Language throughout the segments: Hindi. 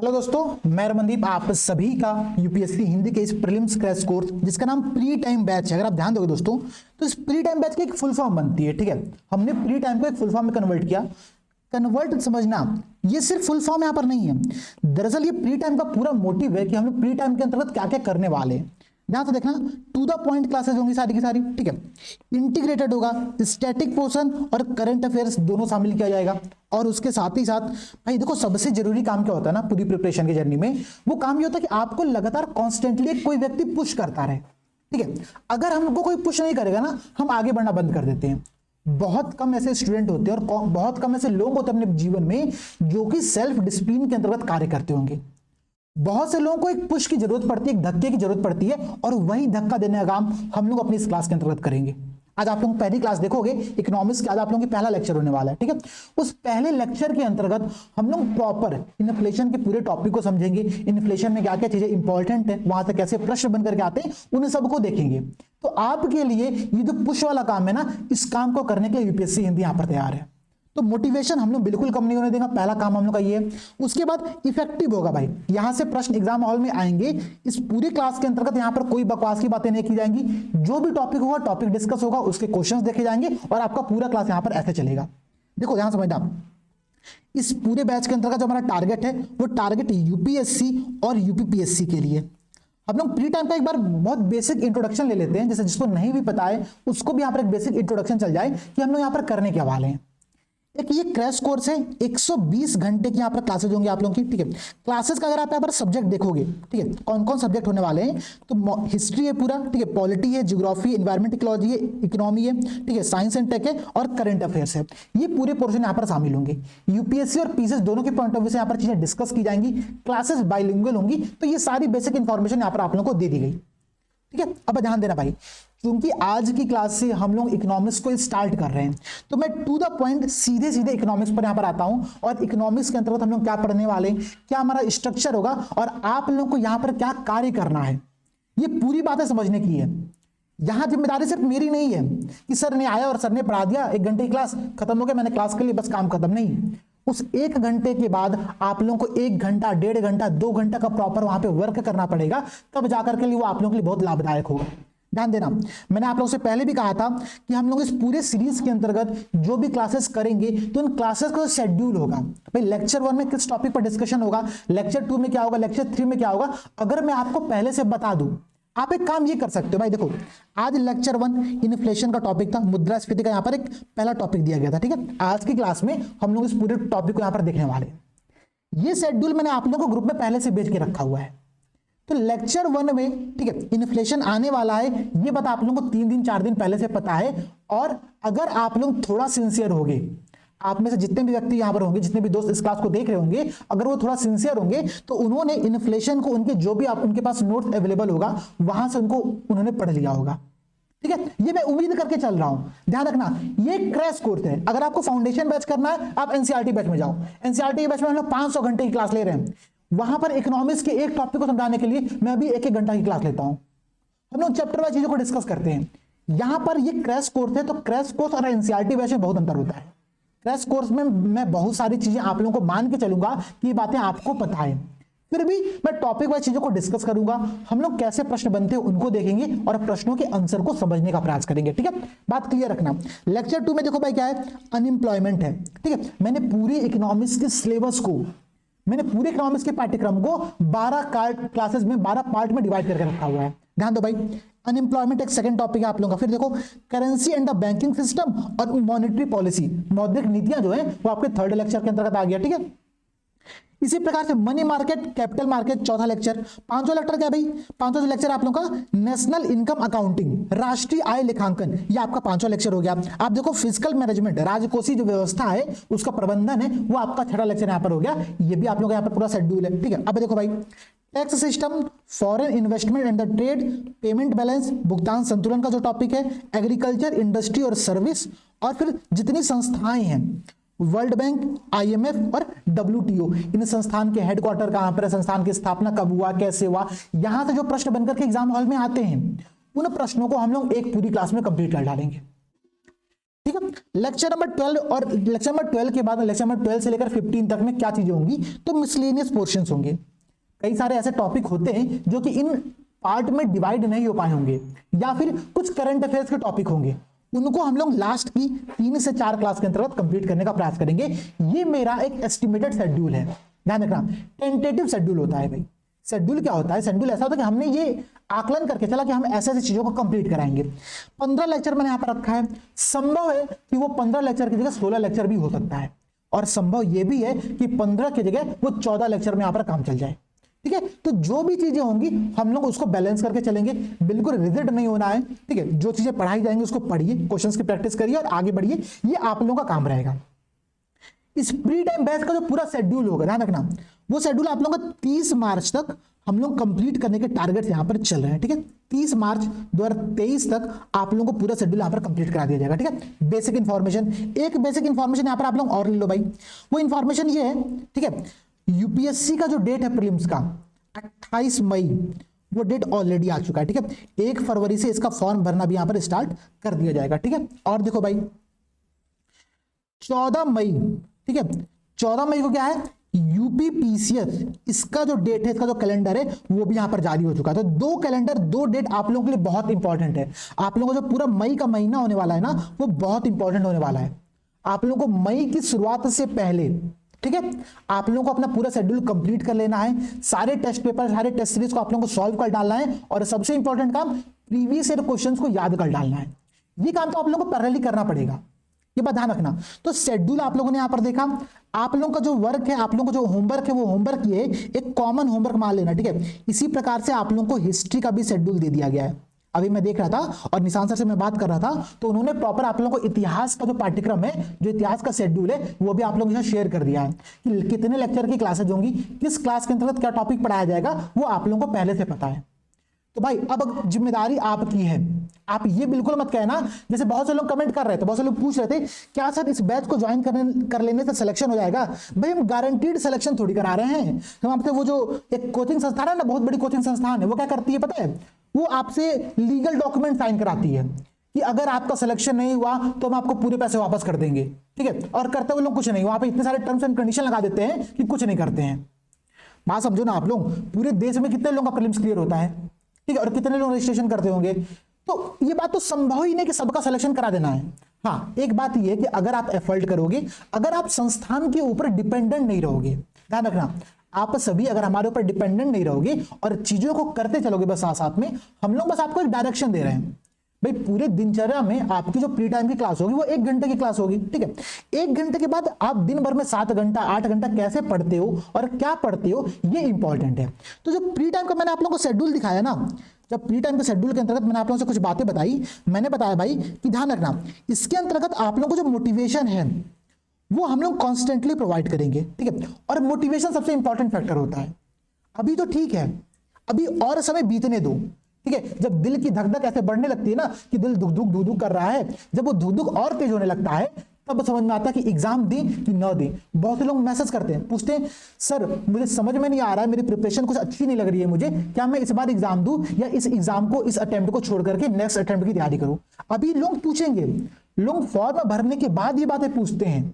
हेलो दोस्तों, मैं रमनदीप आप सभी का यूपीएससी हिंदी के इस प्रीलिम्स क्रैश कोर्स जिसका नाम प्री टाइम बैच है। अगर आप ध्यान दोगे दोस्तों तो इस प्री टाइम बैच की एक फुल फॉर्म बनती है। ठीक है, हमने प्री टाइम को एक फुल फॉर्म में कन्वर्ट किया। कन्वर्ट समझना, ये सिर्फ फुल फॉर्म यहाँ पर नहीं है। दरअसल ये प्री टाइम का पूरा मोटिव है कि हम लोग प्री टाइम के अंतर्गत क्या क्या करने वाले हैं। ध्यान से देखना, टू द पॉइंट क्लासेस होंगी सारी की सारी। ठीक है, इंटीग्रेटेड होगा, स्टैटिक पोर्शन और करंट अफेयर्स दोनों शामिल किया जाएगा। और उसके साथ ही साथ भाई देखो, सबसे जरूरी काम क्या होता है ना पूरी प्रिपरेशन की जर्नी में, वो काम ये होता है कि आपको लगातार कॉन्स्टेंटली कोई व्यक्ति पुश करता रहे। ठीक है, अगर हमको कोई पुश नहीं करेगा ना, हम आगे बढ़ना बंद कर देते हैं। बहुत कम ऐसे स्टूडेंट होते हैं और बहुत कम ऐसे लोग होते हैं अपने जीवन में जो कि सेल्फ डिसिप्लिन के अंतर्गत कार्य करते होंगे। बहुत से लोगों को एक पुश की जरूरत पड़ती है, एक धक्के की जरूरत पड़ती है, और वही धक्का देने का काम हम लोग अपनी इस क्लास के अंतर्गत करेंगे। आज आप लोग पहली क्लास देखोगे इकोनॉमिक्स का, आज आप लोगों की पहला लेक्चर होने वाला है। ठीक है, उस पहले लेक्चर के अंतर्गत हम लोग प्रॉपर इन्फ्लेशन के पूरे टॉपिक को समझेंगे। इन्फ्लेशन में क्या क्या चीजें इंपॉर्टेंट है, वहां से कैसे प्रश्न बन करके आते हैं, उन सबको देखेंगे। तो आपके लिए ये जो पुश वाला काम है ना, इस काम को करने के लिए यूपीएससी हिंदी यहां पर तैयार है। तो मोटिवेशन हम लोग बिल्कुल कम नहीं होने देगा, पहला काम हम लोग का ये है। उसके बाद इफेक्टिव होगा भाई, यहां से प्रश्न एग्जाम हॉल में आएंगे। इस पूरी क्लास के अंतर्गत यहां पर कोई बकवास की बातें नहीं की जाएंगी। जो भी टॉपिक होगा, टॉपिक डिस्कस होगा, उसके क्वेश्चंस देखे जाएंगे और आपका पूरा क्लास यहां पर ऐसे चलेगा। देखो ध्यान समझना, इस पूरे बैच के अंतर्गत जो हमारा टारगेट है, वो टारगेट यूपीएससी और यूपीपीएससी के लिए। हम लोग प्री टाइम का एक बार बहुत बेसिक इंट्रोडक्शन ले लेते हैं, जैसे जिसको नहीं भी पता है उसको भी यहाँ पर एक बेसिक इंट्रोडक्शन चल जाए कि हम लोग यहाँ पर करने के वाले हैं। एक ये क्रैश कोर्स है, 120 घंटे की यहाँ पर क्लासेज होंगी आप लोगों की। ठीक है, क्लासेस का अगर आप यहाँ पर सब्जेक्ट देखोगे, ठीक है, कौन कौन सब्जेक्ट होने वाले हैं, तो हिस्ट्री है पूरा, ठीक है, पॉलिटी है, ज्योग्राफी, एनवायरमेंट इकोलॉजी है, इकोनॉमी है, ठीक है, साइंस एंड टेक है, और करंट अफेयर्स है। ये पूरे पोर्शन यहाँ पर शामिल होंगे। यूपीएससी और पीसीएस दोनों के पॉइंट ऑफ व्यू से यहाँ पर चीजें डिस्कस की जाएंगी। क्लासेस बाइलिंगुअल होंगी, तो ये सारी बेसिक इंफॉर्मेशन यहाँ पर आप लोगों को दे दी गई। ठीक है, अब ध्यान देना भाई, क्योंकि आज की क्लास से हम लोग इकोनॉमिक्स को स्टार्ट कर रहे हैं, तो मैं टू द पॉइंट सीधे सीधे इकोनॉमिक्स पर यहां पर आता हूं। और इकोनॉमिक्स के अंतर्गत हम लोग क्या पढ़ने वाले हैं, क्या हमारा स्ट्रक्चर होगा, और आप लोगों को यहां पर क्या कार्य करना है, ये पूरी बातें समझने की है। यहां जिम्मेदारी सिर्फ मेरी नहीं है कि सर ने आया और सर ने पढ़ा दिया, 1 घंटे की क्लास खत्म हो गया, मैंने क्लास के लिए बस काम खत्म। नहीं, उस 1 घंटे के बाद आप लोगों को 1 घंटा, 1.5 घंटा, 2 घंटा का प्रॉपर वहां पे वर्क करना पड़ेगा, तब जाकर के लिए वो आप लोगों के लिए बहुत लाभदायक होगा। ध्यान देना, मैंने आप लोगों से पहले भी कहा था कि हम लोग इस पूरे सीरीज के अंतर्गत जो भी क्लासेस करेंगे, तो उन क्लासेस का शेड्यूल होगा भाई। लेक्चर 1 में किस टॉपिक पर डिस्कशन होगा, लेक्चर 2 में क्या होगा, लेक्चर 3 में क्या होगा, अगर मैं आपको पहले से बता दूं, आप एक काम ये कर सकते हो भाई। देखो, आज लेक्चर 1 इन्फ्लेशन का टॉपिक था, मुद्रास्फीति का यहाँ पर एक पहला टॉपिक दिया गया था। ठीक है, आज की क्लास में हम लोग इस पूरे टॉपिक को यहाँ पर देखने वाले हैं। ये शेड्यूल मैंने आप लोगों को ग्रुप में पहले से भेज के रखा हुआ है। तो लेक्चर 1 में, ठीक है, इन्फ्लेशन आने वाला है, ये बात आप लोगों को 3 दिन 4 दिन पहले से पता है। और अगर आप लोग थोड़ा सिंसियर होंगे, आप में से जितने भी व्यक्ति यहां पर होंगे, जितने भी दोस्त इस क्लास को देख रहे होंगे, अगर वो थोड़ा सिंसियर होंगे, तो उन्होंने इन्फ्लेशन को उनके जो भी आप उनके पास नोट्स अवेलेबल होगा, वहां से उन्होंने पढ़ लिया होगा। ठीक है, ये मैं उम्मीद करके चल रहा हूं। ध्यान रखना, ये क्रैश कोर्स है। अगर आपको फाउंडेशन बैच करना है, आप एनसीईआरटी बैच में जाओ। एनसीईआरटी बैच में हम लोग 500 घंटे की क्लास ले रहे हैं। वहां पर इकोनॉमिक्स के एक टॉपिक को समझाने के लिए मैं अभी 1-1 घंटा की क्लास लेता हूं। हम लोग चैप्टर वाइज चीजों को डिस्कस करते हैं। यहां पर ये क्रैश कोर्स है, तो क्रैश कोर्स और एनसीईआरटी बैच में बहुत अंतर होता है। क्रैश कोर्स में मैं बहुत सारी चीजें आप लोगों को मान के चलूंगा कि ये बातें आपको पता है, फिर भी मैं टॉपिक वाइज चीजों को डिस्कस करूंगा। हम लोग कैसे प्रश्न बनते हैं उनको देखेंगे और प्रश्नों के आंसर को समझने का प्रयास करेंगे। ठीक है, बात क्लियर रखना। लेक्चर 2 में देखो भाई क्या है, अनएम्प्लॉयमेंट है। ठीक है, मैंने पूरी इकोनॉमिक्स के सिलेबस को, मैंने पूरे इकोनॉमिक्स के पाठ्यक्रम को 12 क्लासेस में 12 पार्ट में डिवाइड करके रखा हुआ है। ध्यान दो भाई, अनएम्प्लॉयमेंट एक सेकंड टॉपिक है आप लोगों का। फिर देखो currency and the banking system और मॉनेटरी पॉलिसी, मौद्रिक नीतियां जो है वो आपके 3rd लेक्चर के अंतर्गत आ गया। ठीक है, इसी प्रकार से मनी मार्केट, कैपिटल मार्केट 4था लेक्चर। 5वां लेक्चर क्या भाई, 5वां लेक्चर आप लोगों का नेशनल इनकम अकाउंटिंग, राष्ट्रीय आय लेखांकन, ये आपका 5वां लेक्चर हो गया। आप देखो फिजिकल मैनेजमेंट, राजकोषीय जो व्यवस्था है उसका प्रबंधन है, वो आपका 6वां लेक्चर यहाँ पर हो गया। ये भी आप लोगों का यहाँ पर पूरा शेड्यूल है। ठीक है, अब देखो भाई, tax system, foreign investment and the trade, payment balance, भुगतान संतुलन का जो टॉपिक है, एग्रीकल्चर, इंडस्ट्री और सर्विस, और फिर जितनी संस्थाएं हैं, वर्ल्ड बैंक, आईएमएफ और डब्ल्यूटीओ, इन संस्थान के हेडक्वार्टर कहां पर है, संस्थान की स्थापना कब हुआ, कैसे हुआ, यहां से जो प्रश्न बनकर के एग्जाम हॉल में आते हैं, उन प्रश्नों को हम लोग एक पूरी क्लास में कंप्लीट कर डालेंगे। ठीक है। लेक्चर नंबर 12 और लेक्चर नंबर 12 के बाद लेक्चर नंबर 12 से लेकर 15 तक में क्या चीजें होंगी, तो मिसलेनियस पोर्शंस होंगे। कई सारे ऐसे टॉपिक होते हैं जो कि इन पार्ट में डिवाइड नहीं हो पाए होंगे, या फिर कुछ करंट अफेयर्स के टॉपिक होंगे, उनको हम लोग लास्ट की 3 से 4 क्लास के अंतर्गत कंप्लीट करने का प्रयास करेंगे। ये मेरा एक एस्टिमेटेड शेड्यूल है, ध्यान रखना, टेंटेटिव शेड्यूल होता है भाई। शेड्यूल क्या होता है, शेड्यूल ऐसा होता है कि हमने ये आकलन करके चला कि हम ऐसे ऐसी चीजों को कंप्लीट कराएंगे। 15 लेक्चर मैंने यहां पर रखा है, संभव है कि वो 15 लेक्चर की जगह 16 लेक्चर भी हो सकता है, और संभव यह भी है कि 15 की जगह वो 14 लेक्चर में यहां पर काम चल जाए। ठीक है, तो जो भी चीजें होंगी हम लोग उसको बैलेंस करके चलेंगे, बिल्कुल रिजिड नहीं होना है। ठीक है, जो चीजें पढ़ाई जाएंगी उसको पढ़िए, क्वेश्चंस की प्रैक्टिस करिए और आगे बढ़िए, ये आप लोगों का काम रहेगा। इस प्री टाइम बैच का जो पूरा शेड्यूल होगा, ध्यान रखना, वो शेड्यूल आप लोगों का 30 मार्च तक हम लोग कंप्लीट करने के टारगेट यहां पर चल रहे हैं। ठीक है, 30 मार्च 2023 तक आप लोगों को पूरा शेड्यूल यहां पर कंप्लीट करा दिया जाएगा। ठीक है, बेसिक इंफॉर्मेशन, एक बेसिक इंफॉर्मेशन यहां पर आप लोग और ले लो भाई। वो इंफॉर्मेशन ये है, ठीक है, यूपीएससी का जो डेट है प्रीलिम्स का 28 मई, वो डेट ऑलरेडी आ चुका है। ठीक है, 1 फरवरी से इसका फॉर्म भरना भी यहां पर स्टार्ट कर दिया जाएगा। ठीक है, और देखो भाई 14 मई, ठीक है, 14 मई को क्या है, यूपीपीसीएस, इसका जो डेट है, इसका जो कैलेंडर है वो भी यहां पर जारी हो चुका है। तो 2 कैलेंडर, 2 डेट आप लोगों के लिए बहुत इंपॉर्टेंट है। आप लोगों को जो पूरा मई का महीना होने वाला है ना, वो बहुत इंपॉर्टेंट होने वाला है। आप लोगों को मई की शुरुआत से पहले, ठीक है, आप लोगों को अपना पूरा शेड्यूल कंप्लीट कर लेना है। सारे टेस्ट पेपर, सारे टेस्ट सीरीज को आप लोगों को सॉल्व कर डालना है, और सबसे इंपॉर्टेंट काम, प्रीवियस ईयर क्वेश्चंस को याद कर डालना है। ये काम तो आप लोगों को पैरेलली करना पड़ेगा, ये बात ध्यान रखना। तो शेड्यूल आप लोगों ने यहां पर देखा, आप लोगों का जो वर्क है, आप लोगों का जो होमवर्क है, वो होमवर्क ये एक कॉमन होमवर्क मान लेना। ठीक है, इसी प्रकार से आप लोगों को हिस्ट्री का भी शेड्यूल दे दिया गया है। अभी मैं देख रहा था और निशान सर से मैं बात कर रहा था, तो उन्होंने प्रॉपर आप लोगों को इतिहास का जो पाठ्यक्रम है, जो इतिहास का शेड्यूल है, वो भी आप लोगों के साथ शेयर कर दिया है कि कितने लेक्चर की क्लासेज होंगी, किस क्लास के अंतर्गत क्या टॉपिक पढ़ाया जाएगा, वो आप लोगों को पहले से पता है। तो भाई अब जिम्मेदारी आपकी है। आप ये बिल्कुल मत कहना, जैसे बहुत से लोग कमेंट कर रहे थे, बहुत से लोग पूछ रहे थे क्या सर इस बैच को ज्वाइन कर लेने से सिलेक्शन हो जाएगा। भाई हम गारंटीड सिलेक्शन थोड़ी करा रहे हैं। हम आपसे वो जो एक कोचिंग संस्थान है ना, बहुत बड़ी कोचिंग संस्थान है, वो क्या करती है पता है, वो आपसे लीगल डॉक्यूमेंट साइन कराती है कि अगर आपका सिलेक्शन नहीं हुआ तो हम आपको पूरे पैसे वापस कर देंगे। ठीक है, और करते हुए लोग कुछ नहीं, वहां पे इतने सारे टर्म्स एंड कंडीशन लगा देते हैं कि कुछ नहीं करते हैं। बात समझो ना आप लोग, पूरे देश में कितने लोगों का प्रीलिम्स क्लियर होता है, ठीक है, और कितने लोग रजिस्ट्रेशन करते होंगे। तो ये बात तो संभव ही नहीं कि सबका सिलेक्शन करा देना है। हाँ, एक बात ये है कि अगर आप एफर्ट करोगे, अगर आप संस्थान के ऊपर डिपेंडेंट नहीं रहोगे, ध्यान रखना, आप सभी अगर हमारे ऊपर डिपेंडेंट नहीं रहोगे और चीजों को करते चलोगे बस साथ साथ में, हम लोग बस आपको एक डायरेक्शन दे रहे हैं। भाई पूरे दिनचर्या में आपकी जो प्री टाइम की क्लास होगी वो 1 घंटे की क्लास होगी। ठीक है, 1 घंटे के बाद आप दिन भर में 7 घंटा 8 घंटा कैसे पढ़ते हो और क्या पढ़ते हो, ये इंपॉर्टेंट है। तो जो प्री टाइम का मैंने आप लोगों को शेड्यूल दिखाया ना, जब प्री टाइम के शेड्यूल के अंतर्गत मैंने आप लोगों से कुछ बातें बताई, मैंने बताया भाई कि ध्यान रखना, इसके अंतर्गत आप लोगों को जो मोटिवेशन है वो हम लोग कॉन्स्टेंटली प्रोवाइड करेंगे। ठीक है, और मोटिवेशन सबसे इंपॉर्टेंट फैक्टर होता है। अभी तो ठीक है, अभी और समय बीतने दो। ठीक है, जब दिल की धक धक ऐसे बढ़ने लगती है ना कि दिल धुक धुक धुक धुक कर रहा है, जब वो धुक धुक और तेज होने लगता है, तब समझ में आता है कि एग्जाम दें कि न दें। बहुत से लोग मैसेज करते हैं, पूछते हैं सर मुझे समझ में नहीं आ रहा है, मेरी प्रिपरेशन कुछ अच्छी नहीं लग रही है मुझे, क्या मैं इस बार एग्जाम दूं या इस एग्जाम को, इस अटेम्प्ट को छोड़ करके नेक्स्ट अटेम्प्ट की तैयारी करूं। अभी लोग पूछेंगे, लोग फॉर्म भरने के बाद ये बातें पूछते हैं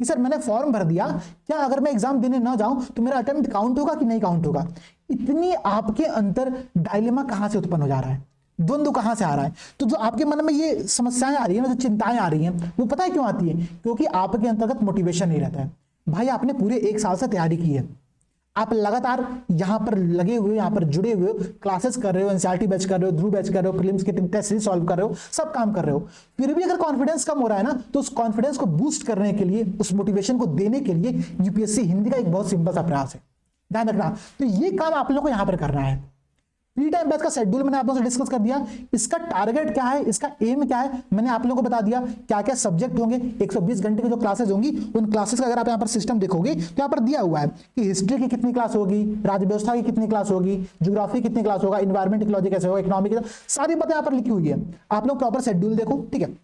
कि सर मैंने फॉर्म भर दिया, क्या अगर मैं एग्जाम देने ना जाऊं तो मेरा अटेम्प्ट काउंट होगा कि नहीं काउंट होगा। इतनी आपके अंदर डायलेमा कहां से उत्पन्न हो जा रहा है, द्वंद्व कहां से आ रहा है। तो जो आपके मन में ये समस्याएं आ रही है ना, जो चिंताएं आ रही हैं, वो पता है क्यों आती है, क्योंकि आपके अंतर्गत मोटिवेशन नहीं रहता है। भाई आपने पूरे 1 साल से तैयारी की है, आप लगातार यहां पर लगे हुए, यहां पर जुड़े हुए, क्लासेस कर रहे हो, एनसीईआरटी बैच कर रहे हो, ध्रुव बैच कर रहे हो, प्रीलिम्स के टेस्ट सीरीज सॉल्व कर रहे हो, सब काम कर रहे हो, फिर भी अगर कॉन्फिडेंस कम हो रहा है ना, तो उस कॉन्फिडेंस को बूस्ट करने के लिए, उस मोटिवेशन को देने के लिए यूपीएससी हिंदी का एक बहुत सिंपल सा प्रयास है, ध्यान रखना। तो ये काम आप लोगों को यहां पर करना है। प्री टाइम बैच का शेड्यूल मैंने आप लोगों से डिस्कस कर दिया, इसका टारगेट क्या है, इसका एम क्या है, मैंने आप लोगों को बता दिया। क्या क्या सब्जेक्ट होंगे, 120 घंटे की जो क्लासेस होंगी, उन क्लासेस का अगर आप यहाँ पर सिस्टम देखोगे तो यहाँ पर दिया हुआ है कि हिस्ट्री की कितनी क्लास होगी, राज्य व्यवस्था की कितनी क्लास होगी, ज्योग्राफी कितनी क्लास होगा, इन्वायरमेंट इकोलॉजी कैसे होगा, इकोनॉमिक, सारी बातें यहाँ पर लिखी हुई है। आप लोग प्रॉपर शेड्यूल देखो, ठीक है।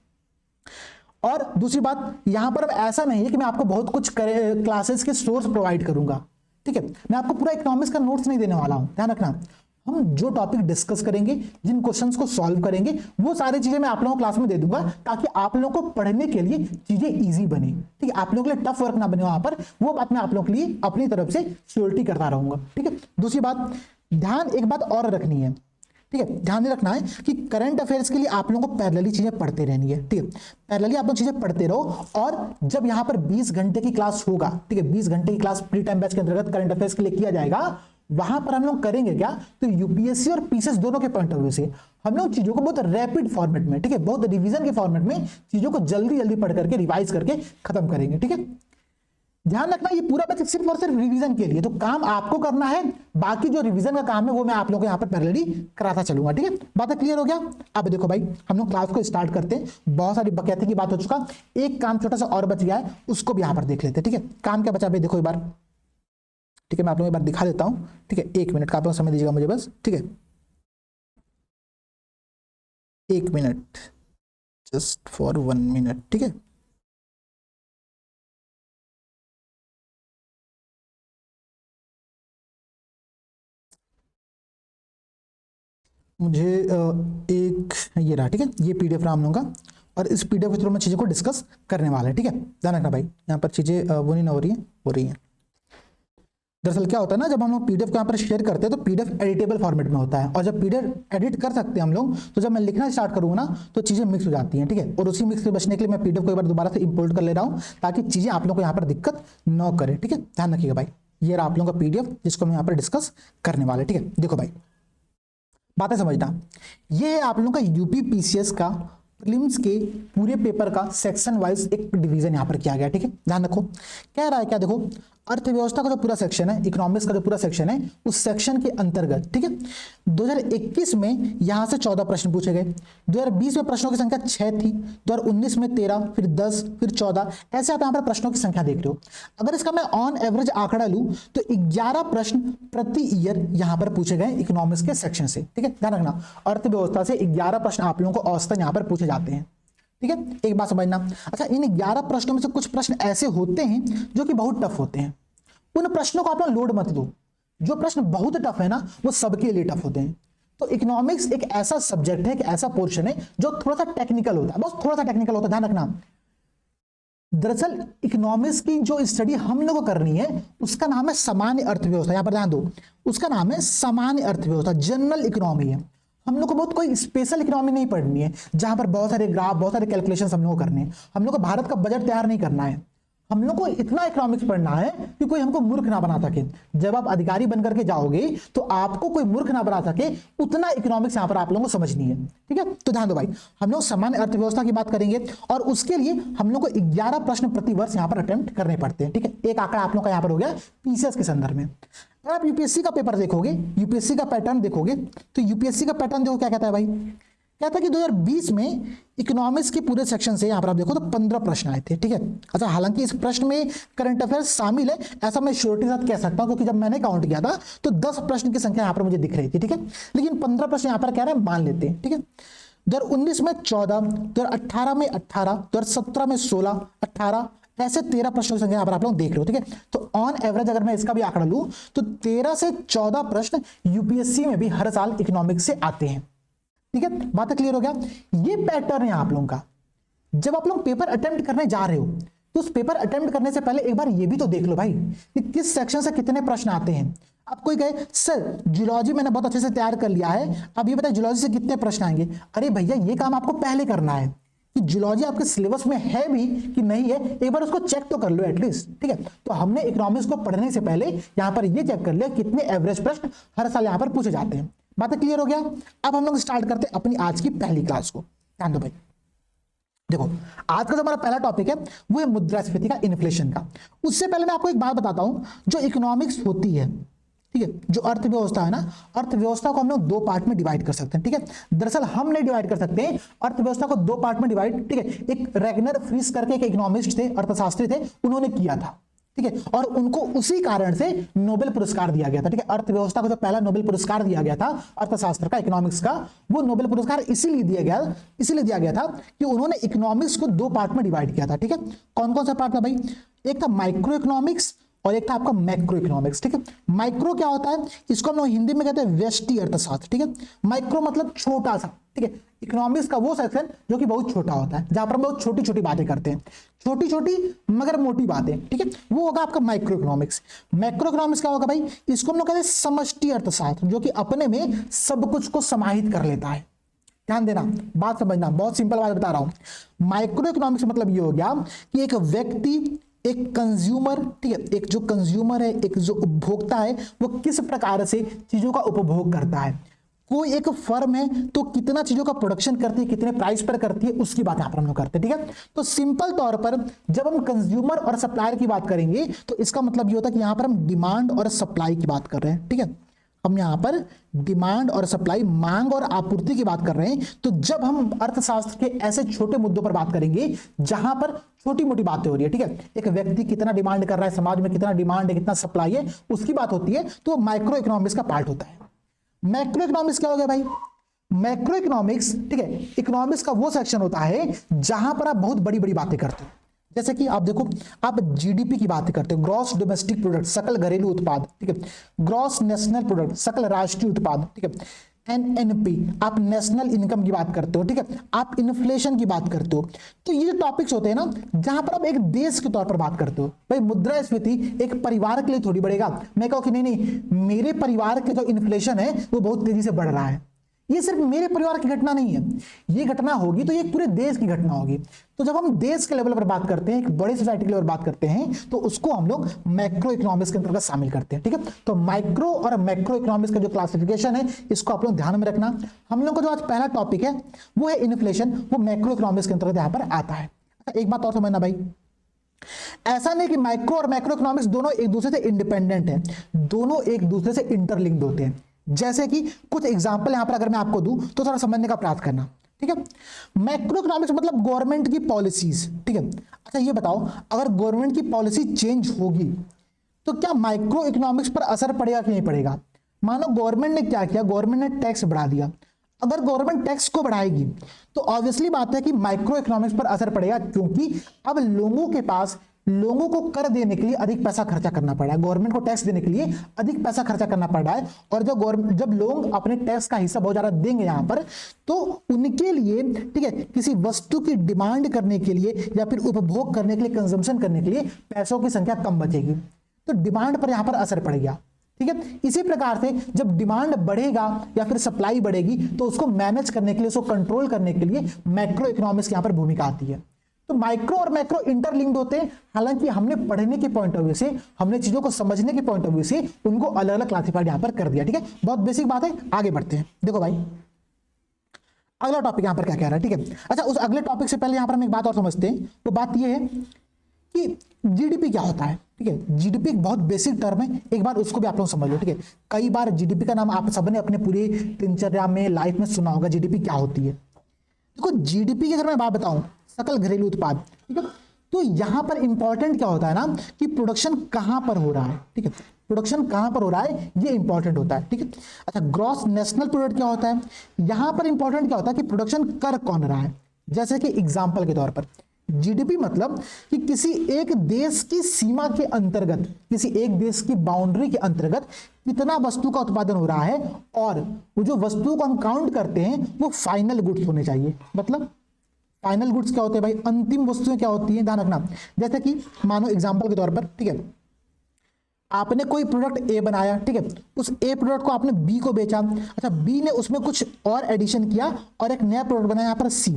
और दूसरी बात, यहां पर ऐसा नहीं है कि मैं आपको बहुत कुछ क्लासेस के सोर्स प्रोवाइड करूंगा, ठीक है, मैं आपको पूरा इकोनॉमिक्स का नोट्स नहीं देने वाला हूं, ध्यान रखना। हम जो टॉपिक डिस्कस करेंगे, जिन क्वेश्चंस को सॉल्व करेंगे, वो सारी चीजें मैं आप लोगों को क्लास में दे दूंगा ताकि आप लोगों को पढ़ने के लिए चीजें इजी बने। ठीक है, आप लोगों के लिए टफ वर्क ना बने वहां पर, वो बात मैं आप लोगों के लिए अपनी तरफ से श्योरिटी करता रहूंगा। ठीक है, दूसरी बात, ध्यान एक बात और रखनी है, ठीक है, ध्यान नहीं रखना है कि करंट अफेयर्स के लिए आप लोगों को पैरेलली चीजें पढ़ते रहनी है। ठीक है, पैरेलली आप लोग चीजें पढ़ते रहो, और जब यहां पर 20 घंटे की क्लास होगा, ठीक है, 20 घंटे की क्लास प्री टाइम बैच के अंतर्गत करंट अफेयर्स के लिए किया जाएगा, वहां पर हम लोग करेंगे क्या, तो यूपीएससी और पीसीएस दोनों के पॉइंट ऑफ व्यू से हम लोग चीजों को बहुत रैपिड फॉर्मेट में, ठीक है, बहुत रिवीजन के फॉर्मेट में चीजों को जल्दी जल्दी पढ़ करके रिवाइज करके खत्म करेंगे। ठीक है, ध्यान रखना ये पूरा बैच सिर्फ और सिर्फ रिवीजन के लिए, तो काम आपको करना है, बाकी जो रिवीजन का काम है वो मैं आप लोगों को यहाँ पर पैरेलली कराता चलूंगा। ठीक है, बात क्लियर हो गया। अब देखो भाई, हम लोग क्लास को स्टार्ट करते हैं, बहुत सारी बकैती की बात हो चुका, एक काम छोटा सा और बच गया है, उसको भी यहाँ पर देख लेते हैं। ठीक है, काम क्या बचा भाई, देखो एक बार, ठीक है, मैं आप लोगों को एक बार दिखा देता हूं। ठीक है, 1 मिनट का आप लोग समय दीजिएगा मुझे बस। ठीक है, 1 मिनट, जस्ट फॉर 1 मिनट। ठीक है, मुझे एक ये रहा, ठीक है, ये पीडीएफ रहा हम लोगों का, और इस पीडीएफ के थ्रू में चीज़ों को डिस्कस करने वाला है। ठीक है, ध्यान रखना भाई, यहाँ पर चीज़ें वो नहीं ना हो रही हैं, हो रही हैं। दरअसल क्या होता है ना, जब हम लोग पीडीएफ को यहाँ पर शेयर करते हैं तो पीडीएफ एडिटेबल फॉर्मेट में होता है, और जब पीडीएफ एडिट कर सकते हैं हम लोग, तो जब मैं लिखना स्टार्ट करूँगा ना तो चीज़ें मिक्स हो जाती हैं। ठीक है, और उसी मिक्स से बचने के लिए मैं पीडीएफ को एक बार दोबारा से इंपोर्ट कर ले रहा हूँ ताकि चीज़ें आप लोग को यहाँ पर दिक्कत न करे। ठीक है, ध्यान रखिएगा भाई, ये रहा आप लोगों का पीडीएफ जिसको हम यहाँ पर डिस्कस करने वाले। ठीक है, देखो भाई, बातें समझना, ये है आप लोगों का यूपी पीसीएस का प्रीलिम्स के पूरे पेपर का सेक्शन वाइज एक डिवीजन यहां पर किया गया। ठीक है, ध्यान रखो, कह रहा है क्या, देखो अर्थव्यवस्था का जो पूरा सेक्शन है, इकोनॉमिक्स का जो पूरा सेक्शन है, उस सेक्शन के अंतर्गत, ठीक है, 2021 में यहां से 14 प्रश्न पूछे गए, 2020 में प्रश्नों की संख्या 6 थी, 2019 में 13, फिर 10, फिर 14, ऐसे आप यहां पर प्रश्नों की संख्या देख रहे हो। अगर इसका मैं ऑन एवरेज आंकड़ा लूं तो 11 प्रश्न प्रति ईयर यहां पर पूछे गए इकोनॉमिक्स के सेक्शन से। ठीक है, ध्यान रखना, अर्थव्यवस्था से 11 प्रश्न आप लोगों को औसतन यहां पर पूछे जाते हैं। ठीक है, एक बात समझना, अच्छा इन 11 प्रश्नों में से कुछ प्रश्न ऐसे होते हैं जो कि बहुत टफ होते हैं, उन प्रश्नों को आप लोड मत दो। जो प्रश्न बहुत टफ है ना, वो सबके लिए टफ होते हैं। तो इकोनॉमिक्स एक ऐसा सब्जेक्ट है, एक ऐसा पोर्शन है जो थोड़ा सा टेक्निकल होता है, बस थोड़ा सा टेक्निकल होता है, ध्यान रखना। दरअसल इकोनॉमिक्स की जो स्टडी हम लोग को करनी है उसका नाम है सामान्य अर्थव्यवस्था, यहां पर ध्यान दो, उसका नाम है सामान्य अर्थव्यवस्था, जनरल इकोनॉमी है। हम लोग को बहुत कोई स्पेशल इकोनॉमी नहीं पढ़नी है जहां पर बहुत सारे ग्राफ, बहुत सारे कैलकुलेशंस हम लोग को करने हैं। हम लोग को भारत का बजट तैयार नहीं करना है, हम लोग को इतना इकोनॉमिक्स पढ़ना है कि कोई हमको मूर्ख ना बना सके। जब आप अधिकारी बनकर के जाओगे तो आपको कोई मूर्ख ना बना सके, उतना इकोनॉमिक्स यहां पर आप लोगों को समझनी है। ठीक है, तो ध्यान दो भाई, हम लोग सामान्य अर्थव्यवस्था की बात करेंगे और उसके लिए हम लोग को 11 प्रश्न प्रति वर्ष यहां पर अटेम्प्ट करने पड़ते हैं। ठीक है, एक आंकड़ा आप लोग का यहां पर हो गया पीसीएस के संदर्भ में। अगर आप यूपीएससी का पेपर देखोगे, यूपीएससी का पैटर्न देखोगे, तो यूपीएससी का पैटर्न देखो क्या कहता है भाई, कहता है कि 2020 में इकोनॉमिक्स के पूरे सेक्शन से यहां पर आप देखो तो 15 प्रश्न आए थे। ठीक है, अच्छा हालांकि इस प्रश्न में करंट अफेयर्स शामिल है, ऐसा मैं श्योरिटी के साथ कह सकता हूं क्योंकि जब मैंने काउंट किया था तो 10 प्रश्न की संख्या यहां पर मुझे दिख रही थी। ठीक है, लेकिन 15 प्रश्न यहां पर कह रहे हैं, मान लेते हैं। ठीक है, 2019 में 14, 2018 में 18, 2017 में 16, 18, ऐसे 13 प्रश्नों की संख्या यहां पर आप लोग देख रहे हो। ठीक है, तो ऑन एवरेज अगर मैं इसका भी आंकड़ा लूं तो 13 से 14 प्रश्न यूपीएससी में भी हर साल इकोनॉमिक्स से आते हैं। ठीक है, बात क्लियर हो गया। ये पैटर्न है आप लोगों का। जब आप लोग पेपर अटेम्प्ट करने जा रहे हो तो उस पेपर अटेम्प्ट करने से पहले एक बार ये भी तो देख लो भाई कि किस सेक्शन से कितने प्रश्न आते हैं। अब कोई कहे सर जूलॉजी मैंने बहुत अच्छे से तैयार कर लिया है, अब ये बताए जूलॉजी से कितने प्रश्न आएंगे। अरे भैया ये काम आपको पहले करना है कि जूलॉजी आपके सिलेबस में है भी कि नहीं है, एक बार उसको चेक तो कर लो एटलीस्ट। ठीक है, तो हमने इकोनॉमिक्स को पढ़ने से पहले यहां पर ये चेक कर लिया कितने एवरेज प्रश्न हर साल यहां पर पूछे जाते हैं। बात क्लियर हो गया। अब हम लोग स्टार्ट करते हैं अपनी आज की पहली क्लास को। ध्यान दो भाई, देखो आज का जो हमारा पहला टॉपिक है वो है मुद्रास्फीति का, इन्फ्लेशन का। उससे पहले मैं आपको एक बात बताता हूं, जो इकोनॉमिक्स होती है, ठीक है, जो अर्थव्यवस्था है ना, अर्थव्यवस्था को हम लोग 2 पार्ट में डिवाइड कर सकते हैं। ठीक है, दरअसल हम नहीं डिवाइड कर सकते हैं अर्थव्यवस्था को 2 पार्ट में डिवाइड। ठीक है, एक रैगनर फ्रीस करके एक इकोनॉमिस्ट थे, अर्थशास्त्री थे, उन्होंने किया था। ठीक है, और उनको उसी कारण से नोबेल पुरस्कार दिया गया था। ठीक है, अर्थव्यवस्था को जो पहला नोबेल पुरस्कार दिया गया था अर्थशास्त्र का, इकोनॉमिक्स का, वो नोबेल पुरस्कार इसीलिए दिया गया था कि उन्होंने इकोनॉमिक्स को 2 पार्ट में डिवाइड किया था। ठीक है, कौन कौन सा पार्ट था भाई, एक था माइक्रो इकोनॉमिक्स और एक था आपका मैक्रो इकोनॉमिक्स। ठीक है, माइक्रो क्या होता है, इसको हम लोग हिंदी में कहते हैं व्यष्टि अर्थशास्त्र। ठीक है, माइक्रो मतलब छोटा सा। ठीक है, इकोनॉमिक्स का वो सेक्शन जो कि बहुत छोटा होता है, जहां पर हम बहुत छोटी छोटी बातें करते हैं, छोटी छोटी मगर मोटी बातें। ठीक है, वो होगा आपका माइक्रो इकोनॉमिक्स। मैक्रो इकोनॉमिक्स क्या होगा भाई, इसको हम लोग कहते हैं समष्टि अर्थशास्त्र, जो कि अपने में सब कुछ को समाहित कर लेता है। ध्यान देना, बात समझना, बहुत सिंपल बात बता रहा हूं। माइक्रो इकोनॉमिक्स मतलब ये हो गया कि एक व्यक्ति, एक कंज्यूमर, ठीक है, एक जो कंज्यूमर है, एक जो उपभोक्ता है, वो किस प्रकार से चीजों का उपभोग करता है। कोई एक फर्म है तो कितना चीजों का प्रोडक्शन करती है, कितने प्राइस पर करती है, उसकी बात यहां पर हम लोग करते हैं। ठीक है, तो सिंपल तौर पर जब हम कंज्यूमर और सप्लायर की बात करेंगे तो इसका मतलब ये होता है कि यहां पर हम डिमांड और सप्लाई की बात कर रहे हैं। ठीक है, हम यहां पर डिमांड और सप्लाई, मांग और आपूर्ति की बात कर रहे हैं। तो जब हम अर्थशास्त्र के ऐसे छोटे मुद्दों पर बात करेंगे जहां पर छोटी मोटी बातें हो रही है, ठीक है, एक व्यक्ति कितना डिमांड कर रहा है, समाज में कितना डिमांड है, कितना सप्लाई है, उसकी बात होती है, तो माइक्रो इकोनॉमिक्स का पार्ट होता है। मैक्रो इकोनॉमिक्स क्या हो गया भाई, मैक्रो इकोनॉमिक्स, ठीक है, इकोनॉमिक्स का वो सेक्शन होता है जहां पर आप बहुत बड़ी बड़ी बातें करते हो। जैसे कि आप देखो, आप जीडीपी की बात करते हो, ग्रॉस डोमेस्टिक प्रोडक्ट, सकल घरेलू उत्पाद। ठीक है, ग्रॉस नेशनल प्रोडक्ट, सकल राष्ट्रीय उत्पाद। ठीक है, एनएनपी, आप नेशनल इनकम की बात करते हो। ठीक है, आप इन्फ्लेशन की बात करते हो। तो ये जो टॉपिक्स होते हैं ना, जहां पर आप एक देश के तौर पर बात करते हो, भाई मुद्रास्फीति एक परिवार के लिए थोड़ी बढ़ेगा। मैं कहूँ कि नहीं नहीं, मेरे परिवार के जो इन्फ्लेशन है वो बहुत तेजी से बढ़ रहा है, ये सिर्फ मेरे परिवार की घटना नहीं है, ये घटना होगी तो ये पूरे देश की घटना होगी। तो जब हम देश के लेवल पर बात करते हैं, एक बड़ी सोसाइटी के लेवल पर बात करते हैं, तो उसको हम लोग मैक्रो इकोनॉमिक्स के अंतर्गत शामिल करते हैं। ठीक है, तो माइक्रो और मैक्रो इकोनॉमिक्स का जो क्लासिफिकेशन है, इसको आप लोग ध्यान में रखना। हम लोग का जो आज पहला टॉपिक है वो है इन्फ्लेशन, वो मैक्रो इकोनॉमिक्स के अंतर्गत यहां पर आता है। एक बात और समझना भाई, ऐसा नहीं कि माइक्रो और मैक्रो इकोनॉमिक्स दोनों एक दूसरे से इंडिपेंडेंट है, दोनों एक दूसरे से इंटरलिंक्ड होते हैं। जैसे कि कुछ एग्जांपल यहां पर अगर मैं आपको दूं तो थोड़ा समझने का प्रयास करना। ठीक है, मैक्रो इकोनॉमिक्स मतलब गवर्नमेंट की पॉलिसीज। ठीक है, अच्छा ये बताओ, अगर गवर्नमेंट की पॉलिसी चेंज होगी तो क्या माइक्रो इकोनॉमिक्स पर असर पड़ेगा कि नहीं पड़ेगा। मानो गवर्नमेंट ने क्या किया, गवर्नमेंट ने टैक्स बढ़ा दिया, अगर गवर्नमेंट टैक्स को बढ़ाएगी तो ऑब्वियसली बात है कि माइक्रो इकोनॉमिक्स पर असर पड़ेगा, क्योंकि अब लोगों के पास, लोगों को कर देने के लिए अधिक पैसा खर्चा करना पड़ रहा है, गवर्नमेंट को टैक्स देने के लिए अधिक पैसा खर्चा करना पड़ रहा है। और जब लोग अपने टैक्स का हिस्सा बहुत ज्यादा देंगे यहां पर, तो उनके लिए, ठीक है, किसी वस्तु की डिमांड करने के लिए या फिर उपभोग करने के लिए, कंजम्पशन करने के लिए पैसों की संख्या कम बचेगी, तो डिमांड पर यहां पर असर पड़ेगा। ठीक है, इसी प्रकार से जब डिमांड बढ़ेगा या फिर सप्लाई बढ़ेगी तो उसको मैनेज करने के लिए, उसको कंट्रोल करने के लिए मैक्रो इकोनॉमिक्स यहां पर भूमिका आती है। तो माइक्रो और मैक्रो इंटरलिंक्ड होते हैं, हालांकि हमने पढ़ने के पॉइंट ऑफ व्यू से, हमने चीजों को समझने के पॉइंट ऑफ व्यू से उनको अलग अलग क्लासिफाइड यहां पर कर दिया। ठीक है, बहुत बेसिक बात है, आगे बढ़ते हैं। देखो भाई, अगला टॉपिक यहां पर क्या कह रहा है। ठीक है, अच्छा उस अगले टॉपिक से पहले यहां पर हम एक बात और समझते हैं। वो बात ये है कि जीडीपी क्या होता है। ठीक है, जीडीपी एक बहुत बेसिक टर्म है, एक बार उसको भी आप लोग समझ लो। ठीक है, कई बार जीडीपी का नाम आप सबने अपने पूरी दिनचर्या में, लाइफ में सुना होगा, जीडीपी क्या होती है। देखो जीडीपी की अगर मैं बात बताऊं, सकल घरेलू उत्पाद, ठीक है, तो यहां पर इंपॉर्टेंट क्या होता है ना, कि प्रोडक्शन कहां पर हो रहा है। ठीक है, प्रोडक्शन कहां पर हो रहा है ये इंपॉर्टेंट होता है। ठीक है, अच्छा ग्रॉस नेशनल प्रोडक्ट क्या होता है, यहां पर इंपॉर्टेंट क्या होता है कि प्रोडक्शन कर कौन रहा है। जैसे कि एग्जाम्पल के तौर पर जीडीपी मतलब कि किसी एक देश की सीमा के अंतर्गत, किसी एक देश की बाउंड्री के अंतर्गत कितना वस्तु का उत्पादन हो रहा है, और वो जो वस्तु को हम काउंट करते हैं वो फाइनल गुड्स होने चाहिए। मतलब फाइनल गुड्स क्या होते हैं भाई, अंतिम वस्तुएं क्या होती हैं, ध्यान रखना। जैसे कि मानो एग्जांपल के तौर पर, ठीक है, आपने कोई प्रोडक्ट ए बनाया, ठीक है, उस ए प्रोडक्ट को आपने बी को बेचा, अच्छा बी ने उसमें कुछ और एडिशन किया और एक नया प्रोडक्ट बनाया यहाँ पर सी,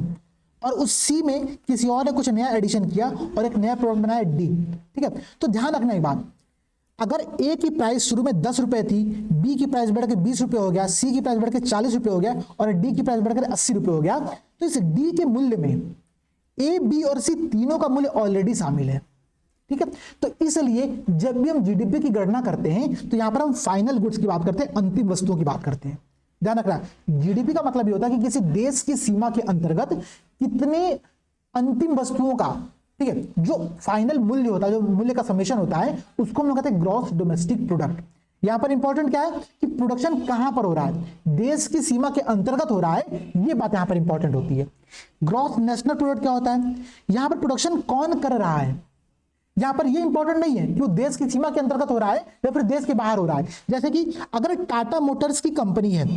और उस सी में किसी और ने कुछ नया एडिशन किया और एक नया प्रोडक्ट बनाया डी। ठीक है, तो ध्यान रखना एक बात, अगर ए की प्राइस शुरू में 10 रुपए थी, बी की प्राइस बढ़कर 20 रुपए हो गया, सी की प्राइस बढ़कर 40 रुपए हो गया और डी की प्राइस बढ़कर 80 रुपए हो गया, तो इस डी के मूल्य में ए, बी और सी तीनों का मूल्य ऑलरेडी शामिल है। ठीक है, तो इसलिए जब भी हम जीडीपी की गणना करते हैं तो यहां पर हम फाइनल गुड्स की बात करते हैं, अंतिम वस्तुओं की बात करते हैं। ध्यान रखना, जीडीपी का मतलब ये होता है कि किसी देश की सीमा के अंतर्गत कितने अंतिम वस्तुओं का, ठीक है, जो फाइनल मूल्य होता है, जो मूल्य का समेशन होता है, उसको हम लोग कहते हैं ग्रॉस डोमेस्टिक प्रोडक्ट। यहां पर इंपॉर्टेंट क्या है कि प्रोडक्शन कहां पर हो रहा है, देश की सीमा के अंतर्गत हो रहा है, ये बात यहां पर इंपॉर्टेंट होती है। ग्रॉस नेशनल प्रोडक्ट क्या होता है, यहां पर प्रोडक्शन कौन कर रहा है, यहां पर ये इंपॉर्टेंट नहीं है कि वो देश की सीमा के अंतर्गत हो रहा है या फिर देश के बाहर हो रहा है। जैसे कि अगर टाटा मोटर्स की कंपनी है,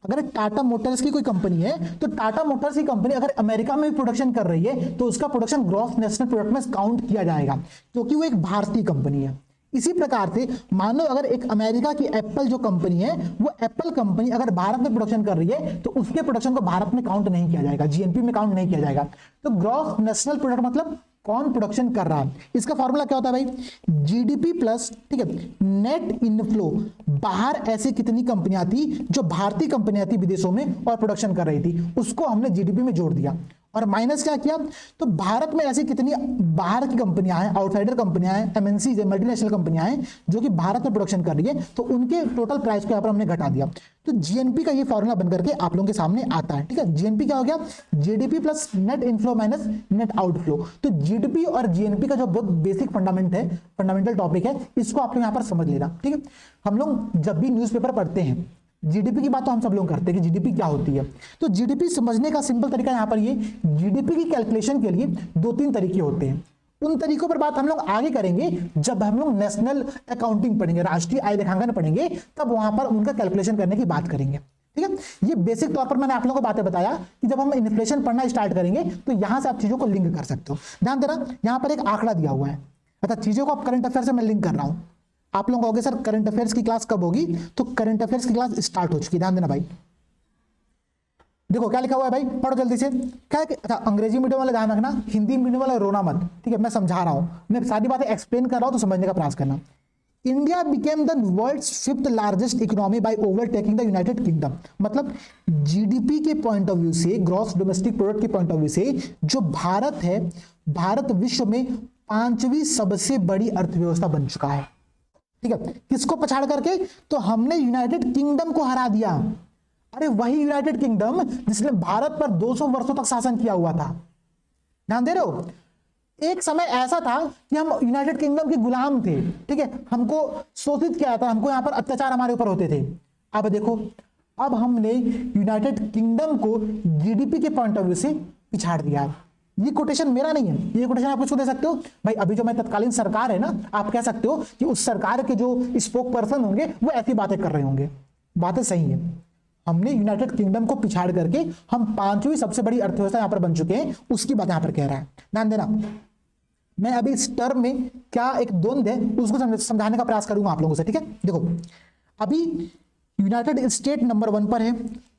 अगर टाटा मोटर्स की कोई कंपनी है, तो टाटा मोटर्स की कंपनी अगर अमेरिका में भी प्रोडक्शन कर रही है तो उसका प्रोडक्शन ग्रॉस नेशनल प्रोडक्ट में काउंट किया जाएगा, क्योंकि वो एक भारतीय कंपनी है। इसी प्रकार से मानो अगर एक अमेरिका की एप्पल जो कंपनी है, वो एप्पल कंपनी अगर भारत में प्रोडक्शन कर रही है तो उसके प्रोडक्शन को भारत में काउंट नहीं किया जाएगा, जीएनपी में काउंट नहीं किया जाएगा। तो ग्रॉस नेशनल प्रोडक्ट मतलब कौन प्रोडक्शन कर रहा है। इसका फॉर्मूला क्या होता है भाई, जीडीपी प्लस, ठीक है, नेट इनफ्लो। बाहर ऐसी कितनी कंपनियां थी जो भारतीय कंपनियां थी विदेशों में और प्रोडक्शन कर रही थी, उसको हमने जीडीपी में जोड़ दिया, और माइनस क्या किया, तो भारत में ऐसी कितनी बाहर की कंपनियां हैं, आउटसाइडर कंपनियां हैं, एमएनसी मल्टीनेशनल कंपनियां हैं जो कि भारत में प्रोडक्शन कर रही है, तो उनके टोटल प्राइस को यहां पर हमने घटा दिया। तो जीएनपी का ये फॉर्मूला बनकर के आप लोगों के सामने आता है। ठीक है, जीएनपी क्या हो गया, GDP plus net inflow minus net outflow. तो जीडीपी और जीएनपी का जो बहुत बेसिक फंडामेंटल टॉपिक है, इसको आप लोग यहां पर समझ लेना। ठीक है, हम लोग जब भी न्यूज़पेपर पढ़ते हैं, जीडीपी की बात तो हम सब लोग करते हैं कि जीडीपी क्या होती है। तो जीडीपी समझने का सिंपल तरीका यहां पर ये, जीडीपी की कैलकुलेशन के लिए 2-3 तरीके होते हैं। उन तरीकों पर बात हम लोग आगे करेंगे जब हम लोग नेशनल अकाउंटिंग पढ़ेंगे, राष्ट्रीय आय लेखांकन पढ़ेंगे, तब वहां पर उनका कैलकुलेशन करने की बात करेंगे। ठीक है, ये बेसिक तौर पर मैंने आप लोगों को बातें बताया कि जब हम इन्फ्लेशन पढ़ना स्टार्ट करेंगे तो यहां से आप चीजों को लिंक कर सकते हो। ध्यान देना, यहां पर एक आंकड़ा दिया हुआ है, अच्छा चीजों को आप करंट अफेयर से मैं लिंक कर रहा हूं। आप लोग कहोगे सर करंट अफेयर्स की क्लास कब होगी, तो करंट अफेयर्स की क्लास स्टार्ट हो चुकी है। ध्यान देना भाई, देखो क्या लिखा हुआ है भाई, पढ़ो जल्दी से। क्या है, अच्छा अंग्रेजी मीडियम वाले ध्यान रखना, हिंदी मीडियम वाले रोना मत। ठीक है, मैं समझा रहा हूं, मैं सारी बातें एक्सप्लेन कर रहा हूं तो समझने का प्रयास करना। India became the world's 5th largest economy by overtaking the United Kingdom. मतलब जीडीपी के पॉइंट ऑफ व्यू से, ग्रॉस डोमेस्टिक प्रोडक्ट के पॉइंट ऑफ व्यू से जो भारत है, भारत विश्व में 5वीं सबसे बड़ी अर्थव्यवस्था बन चुका है। ठीक है, किसको पछाड़ करके, तो हमने यूनाइटेड किंगडम को हरा दिया। अरे वही यूनाइटेड किंगडम जिसने भारत पर 200 वर्षों तक शासन किया हुआ था। ध्यान दे रहे हो, एक समय ऐसा था कि हम यूनाइटेड किंगडम के गुलाम थे। ठीक है, हमको शोषित किया था, हमको यहां पर अत्याचार हमारे ऊपर होते थे। अब देखो, अब हमने यूनाइटेड किंगडम को जीडीपी के पॉइंट ऑफ व्यू से पिछाड़ दिया। ये कोटेशन मेरा नहीं है, ये कोटेशन आप उसको दे सकते हो भाई। अभी जो मैं तत्कालीन सरकार है ना, आप कह सकते हो कि उस सरकार के जो स्पोक पर्सन होंगे वो ऐसी बातें कर रहे होंगे। बातें सही है, हमने यूनाइटेड किंगडम को पिछाड़ करके हम 5वीं सबसे बड़ी अर्थव्यवस्था यहां पर बन चुके हैं, उसकी बात यहां पर कह रहा है। ध्यान देना, मैं अभी इस टर्म में क्या एक द्वंद्व है उसको समझाने का प्रयास करूंगा आप लोगों से। ठीक है, देखो अभी यूनाइटेड स्टेट नंबर 1 पर है,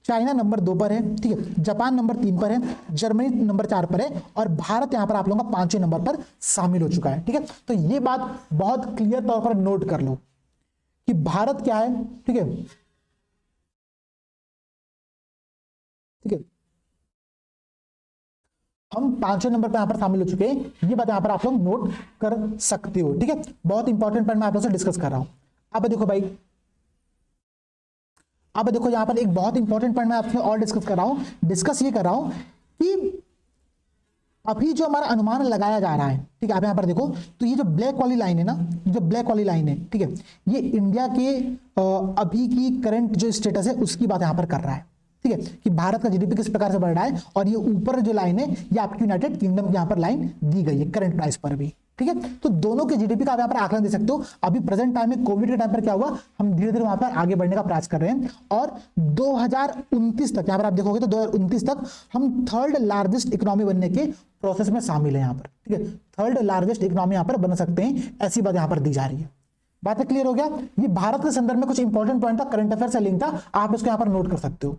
चाइना नंबर 2 पर है, ठीक है, जापान नंबर 3 पर है, जर्मनी नंबर 4 पर है, और भारत यहां पर आप लोगों का 5वें नंबर पर शामिल हो चुका है। ठीक है, तो ये बात बहुत क्लियर तौर पर नोट कर लो कि भारत क्या है। ठीक है, ठीक है, हम 5वें नंबर पर यहां पर शामिल हो चुके हैं, ये बात यहां पर आप लोग नोट कर सकते हो। ठीक है, बहुत इंपॉर्टेंट पॉइंट मैं आप लोगों से डिस्कस कर रहा हूं। अब देखो भाई, अब देखो यहां पर एक बहुत इंपॉर्टेंट पॉइंट मैं आपसे और डिस्कस कर रहा हूं। डिस्कस ये कर रहा हूं कि अभी जो हमारा अनुमान लगाया जा रहा है, ठीक है, आप यहां पर देखो, तो ये जो ब्लैक वाली लाइन है ना, जो ब्लैक वाली लाइन है, ठीक है, ये इंडिया के अभी की करंट जो स्टेटस है उसकी बात यहां पर कर रहा है। ठीक है, कि भारत का जीडीपी किस प्रकार से बढ़ रहा है, और ये ऊपर जो लाइन है ये आपकी यूनाइटेड किंगडम की यहां पर लाइन दी गई है करंट प्राइस पर भी। ठीक है, तो दोनों के जीडीपी का आप यहां पर आकलन दे सकते हो। अभी प्रेजेंट टाइम में कोविड के टाइम पर क्या हुआ, हम धीरे धीरे वहां पर आगे बढ़ने का प्रयास कर रहे हैं, और 2029 तक यहां पर आप देखोगे तो 2029 तक हम 3rd लार्जेस्ट इकोनॉमी बनने के प्रोसेस में शामिल है यहां पर। ठीक है, 3rd लार्जेस्ट इकोनॉमी यहां पर बन सकते हैं, ऐसी बात यहां पर दी जा रही है। बातें क्लियर हो गया। ये भारत के संदर्भ में कुछ इंपॉर्टेंट पॉइंट था, करंट अफेयर से लिंक था, आप इसको यहां पर नोट कर सकते हो।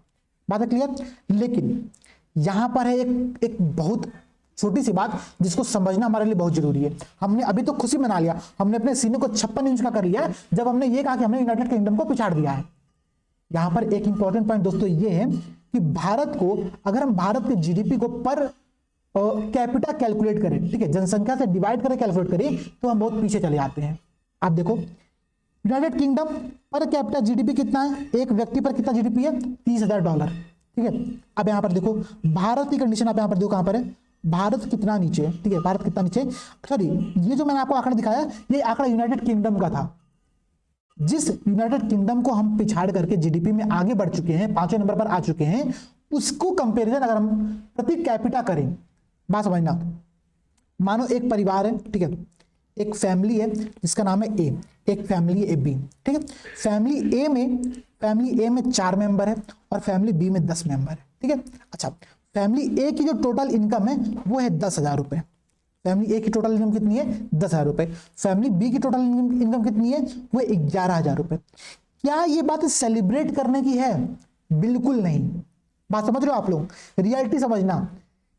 बातें क्लियर। लेकिन यहां पर है एक बहुत छोटी सी बात जिसको समझना हमारे लिए बहुत जरूरी है। हमने अभी तो खुशी मना लिया, हमने अपने सीने को 56 इंच का कर लिया है जब हमने ये कहा कि हमने यूनाइटेड किंगडम को पिछाड़ दिया है। यहां पर एक इंपॉर्टेंट पॉइंट दोस्तों ये है कि भारत को, अगर हम भारत के जीडीपी को पर कैपिटा कैलकुलेट करें, ठीक है, जनसंख्या से डिवाइड करें, कैलकुलेट करें, तो हम बहुत पीछे चले आते हैं। आप देखो United kingdom per capita GDP कितना है, एक व्यक्ति पर कितना जीडीपी है, $30,000। ठीक है, अब यहां पर देखो भारत की कंडीशन, आप यहां पर देखो कहां पर है, भारत कितना नीचे है। ठीक है, भारत कितना नीचे, सॉरी ये जो मैंने आपको आंकड़ा दिखाया ये आंकड़ा यूनाइटेड किंगडम का था। जिस यूनाइटेड किंगडम को हम पिछाड़ करके जीडीपी में आगे बढ़ चुके हैं, 5वें नंबर पर आ चुके हैं, उसको कंपेरिजन अगर हम प्रति कैपिटा करें, बात समझना, मानो एक परिवार है, ठीक है, एक फैमिली है जिसका नाम है ए, एक फैमिली है बी, ठीक है। फैमिली ए में 4 मेंबर है और फैमिली बी में 10 मेंबर है, ठीक है। अच्छा, फैमिली ए की जो टोटल इनकम है वो है 10,000 रुपए। फैमिली ए की टोटल इनकम कितनी है? 10,000 रुपए। फैमिली बी की टोटल इनकम कितनी है? वो 11,000 रुपए। क्या ये बात सेलिब्रेट करने की है? बिल्कुल नहीं। बात समझ रहे हो आप लोग? रियलिटी समझना,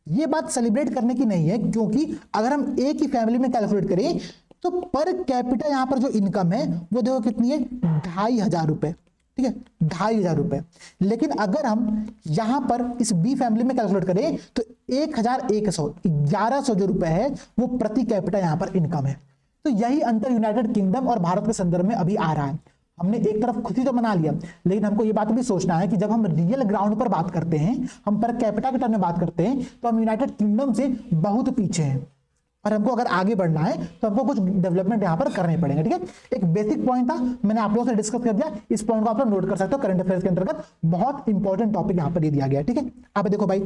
ये बात सेलिब्रेट करने की नहीं है, क्योंकि अगर हम ए की फैमिली में कैलकुलेट करें तो पर कैपिटा यहां पर जो इनकम है वो देखो कितनी है? 2,500 रुपए, ठीक है, 2,500 रुपए। लेकिन अगर हम यहां पर इस बी फैमिली में कैलकुलेट करें तो 1,100 जो रुपए है वो प्रति कैपिटा यहां पर इनकम है। तो यही अंतर यूनाइटेड किंगडम और भारत के संदर्भ में अभी आ रहा है। हमने एक तरफ खुशी तो मना लिया, लेकिन हमको ये बात भी सोचना है कि जब हम रियल ग्राउंड पर बात करते हैं, हम पर कैपिटा के टर्म में बात करते हैं, तो हम यूनाइटेड किंगडम से बहुत पीछे हैं और हमको अगर आगे बढ़ना है तो हमको कुछ डेवलपमेंट यहां पर करने पड़ेंगे, ठीक है। एक बेसिक पॉइंट था, मैंने आप लोगों से डिस्कस कर दिया। इस पॉइंट को आप लोग नोट कर सकते हो, करंट अफेयर्स के अंतर्गत बहुत इंपॉर्टेंट टॉपिक यहां पर ये दिया गया है, ठीक है। आप देखो भाई,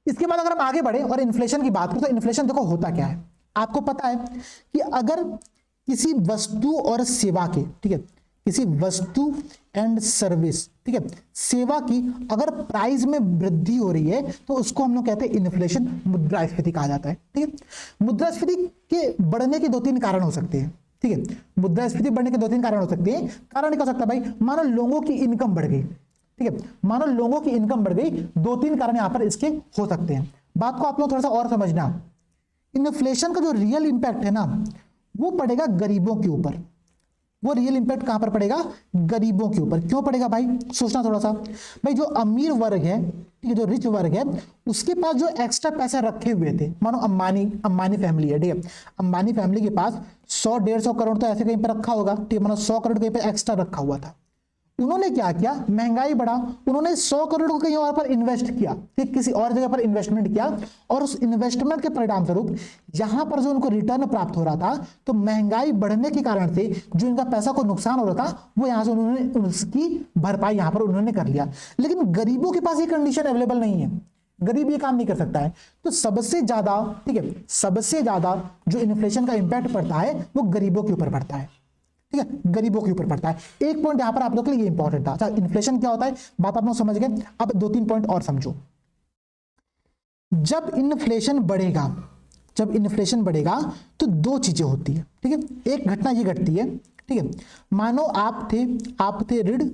इसके बाद अगर हम आगे बढ़े और इन्फ्लेशन की बात करें तो इन्फ्लेशन देखो होता क्या है। आपको पता है कि अगर किसी वस्तु और सेवा के, ठीक है, किसी वस्तु एंड सर्विस, ठीक है, सेवा की अगर प्राइस में वृद्धि हो रही है तो उसको हम लोग कहते हैं इन्फ्लेशन, मुद्रास्फीति कहा जाता है, ठीक है। मुद्रास्फीति के बढ़ने के 2-3 कारण हो सकते हैं, ठीक है। मुद्रास्फीति बढ़ने के 2-3 कारण हो सकते हैं। कारण क्या हो सकता है भाई? मानो लोगों की इनकम बढ़ गई, ठीक है, मानो लोगों की इनकम बढ़ गई, 2-3 कारण यहां पर इसके हो सकते हैं। बात को आप लोग थोड़ा सा और समझना, इन्फ्लेशन का जो रियल इंपैक्ट है ना वो पड़ेगा गरीबों के ऊपर। वो रियल इंपैक्ट कहां पर पड़ेगा? गरीबों के ऊपर। क्यों पड़ेगा भाई? सोचना थोड़ा सा। भाई जो अमीर वर्ग है, ठीक है, जो रिच वर्ग है, उसके पास जो एक्स्ट्रा पैसे रखे हुए थे, मानो अंबानी फैमिली है, ठीक है, अंबानी फैमिली के पास 100-150 करोड़ तो ऐसे कहीं पर रखा होगा, ठीक है, मानो 100 करोड़ कहीं पर एक्स्ट्रा रखा हुआ था। उन्होंने क्या किया? महंगाई बढ़ा, उन्होंने 100 करोड़ को कहीं और पर इन्वेस्ट किया, ठीक, किसी और जगह पर इन्वेस्टमेंट किया, और उस इन्वेस्टमेंट के परिणाम स्वरूप यहां पर जो उनको रिटर्न प्राप्त हो रहा था, तो महंगाई बढ़ने के कारण से जो इनका पैसा को नुकसान हो रहा था वो यहां से उन्होंने उसकी भरपाई यहां पर उन्होंने कर लिया। लेकिन गरीबों के पास ये कंडीशन अवेलेबल नहीं है, गरीब ये काम नहीं कर सकता है। तो सबसे ज्यादा, ठीक है, सबसे ज्यादा जो इन्फ्लेशन का इंपैक्ट पड़ता है वो गरीबों के ऊपर पड़ता है, ठीक है, गरीबों के ऊपर पड़ता है। एक पॉइंट यहां पर आप लोग के लिए ये इंपॉर्टेंट था। अच्छा, इन्फ्लेशन क्या होता है बात आप लोग समझ गए। अब 2-3 पॉइंट और समझो। जब इन्फ्लेशन बढ़ेगा, जब इन्फ्लेशन बढ़ेगा तो 2 चीजें होती है, ठीक है। एक घटना ये घटती है, ठीक है, मानो आप थे ऋण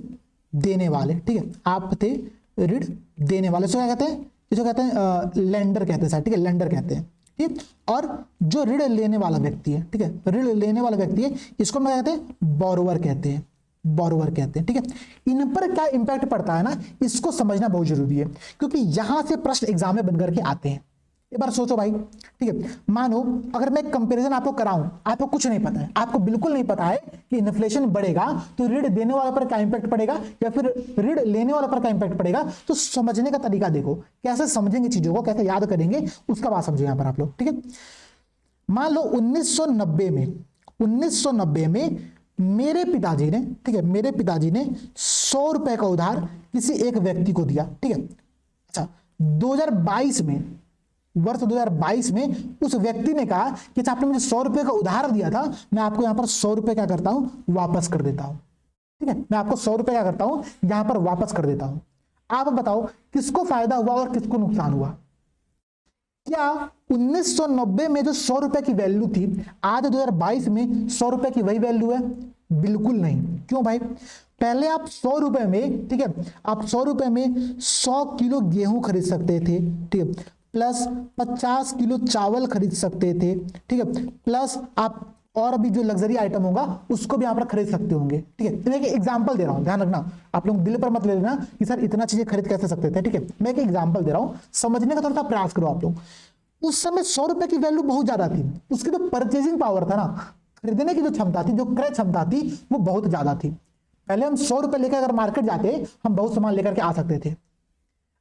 देने वाले, ठीक है, आप थे ऋण देने वाले, इसको क्या कहते हैं? इसको कहते हैं लेंडर कहते हैं, ठीक है, लेंडर कहते हैं, ठीक। और जो ऋण लेने वाला व्यक्ति है, ठीक है, ऋण लेने वाला व्यक्ति है, इसको हम कहते हैं बोरोवर कहते हैं, बोरोवर कहते हैं, ठीक है। इन पर क्या इंपैक्ट पड़ता है ना, इसको समझना बहुत जरूरी है, क्योंकि यहां से प्रश्न एग्जाम में बनकर के आते हैं। एक बार सोचो भाई, ठीक है, मानो अगर मैं कंपैरिजन आपको कराऊं, आपको कुछ नहीं पता है, आपको बिल्कुल नहीं पता है कि इन्फ्लेशन बढ़ेगा तो ऋण देने वाले पर क्या इंपैक्ट पड़ेगा या फिर ऋण लेने वाले पर क्या इंपैक्ट पड़ेगा, तो समझने का तरीका देखो, कैसे समझेंगे चीजों को, कैसे याद करेंगे, उसका बात समझो यहां पर आप लोग, ठीक है। मान लो 1990 में मेरे पिताजी ने, ठीक है, मेरे पिताजी ने 100 रुपए का उधार किसी एक व्यक्ति को दिया, ठीक है। अच्छा, 2022 में, वर्ष 2022 में उस व्यक्ति ने कहा कि आपने मुझे 100 रुपए का उधार दिया था, मैं आपको यहां पर 100 रुपए क्या करता हूं? वापस कर देता हूं, ठीक है, मैं आपको 100 रुपए क्या करता हूं? यहां पर वापस कर देता हूं। आप बताओ किसको फायदा हुआ और किसको नुकसान हुआ? क्या 1990 में जो 100 रुपए की वैल्यू थी, आज 2022 में 100 रुपए की वही वैल्यू है? बिल्कुल नहीं। क्यों भाई? पहले आप 100 रुपए में, ठीक है, आप 100 रुपए में 100 किलो गेहूं खरीद सकते थे, ठीक है, प्लस 50 किलो चावल खरीद सकते थे, ठीक है, प्लस आप और अभी जो लग्जरी आइटम होगा उसको भी यहां पर खरीद सकते होंगे, ठीक है। मैं एक एग्जांपल दे रहा हूं, ध्यान रखना, आप लोग दिल पर मत ले लेना कि सर इतना चीजें खरीद कैसे सकते थे, ठीक है। मैं एक एग्जांपल दे रहा हूं, समझने का थोड़ा सा प्रयास करो आप लोग। उस समय 100 रुपए की वैल्यू बहुत ज्यादा थी, उसकी जो परचेजिंग पावर था ना, खरीदने की जो क्षमता थी, जो क्रय क्षमता थी, वो बहुत ज्यादा थी। पहले हम 100 रुपए लेकर अगर मार्केट जाते हम बहुत सामान लेकर के आ सकते थे।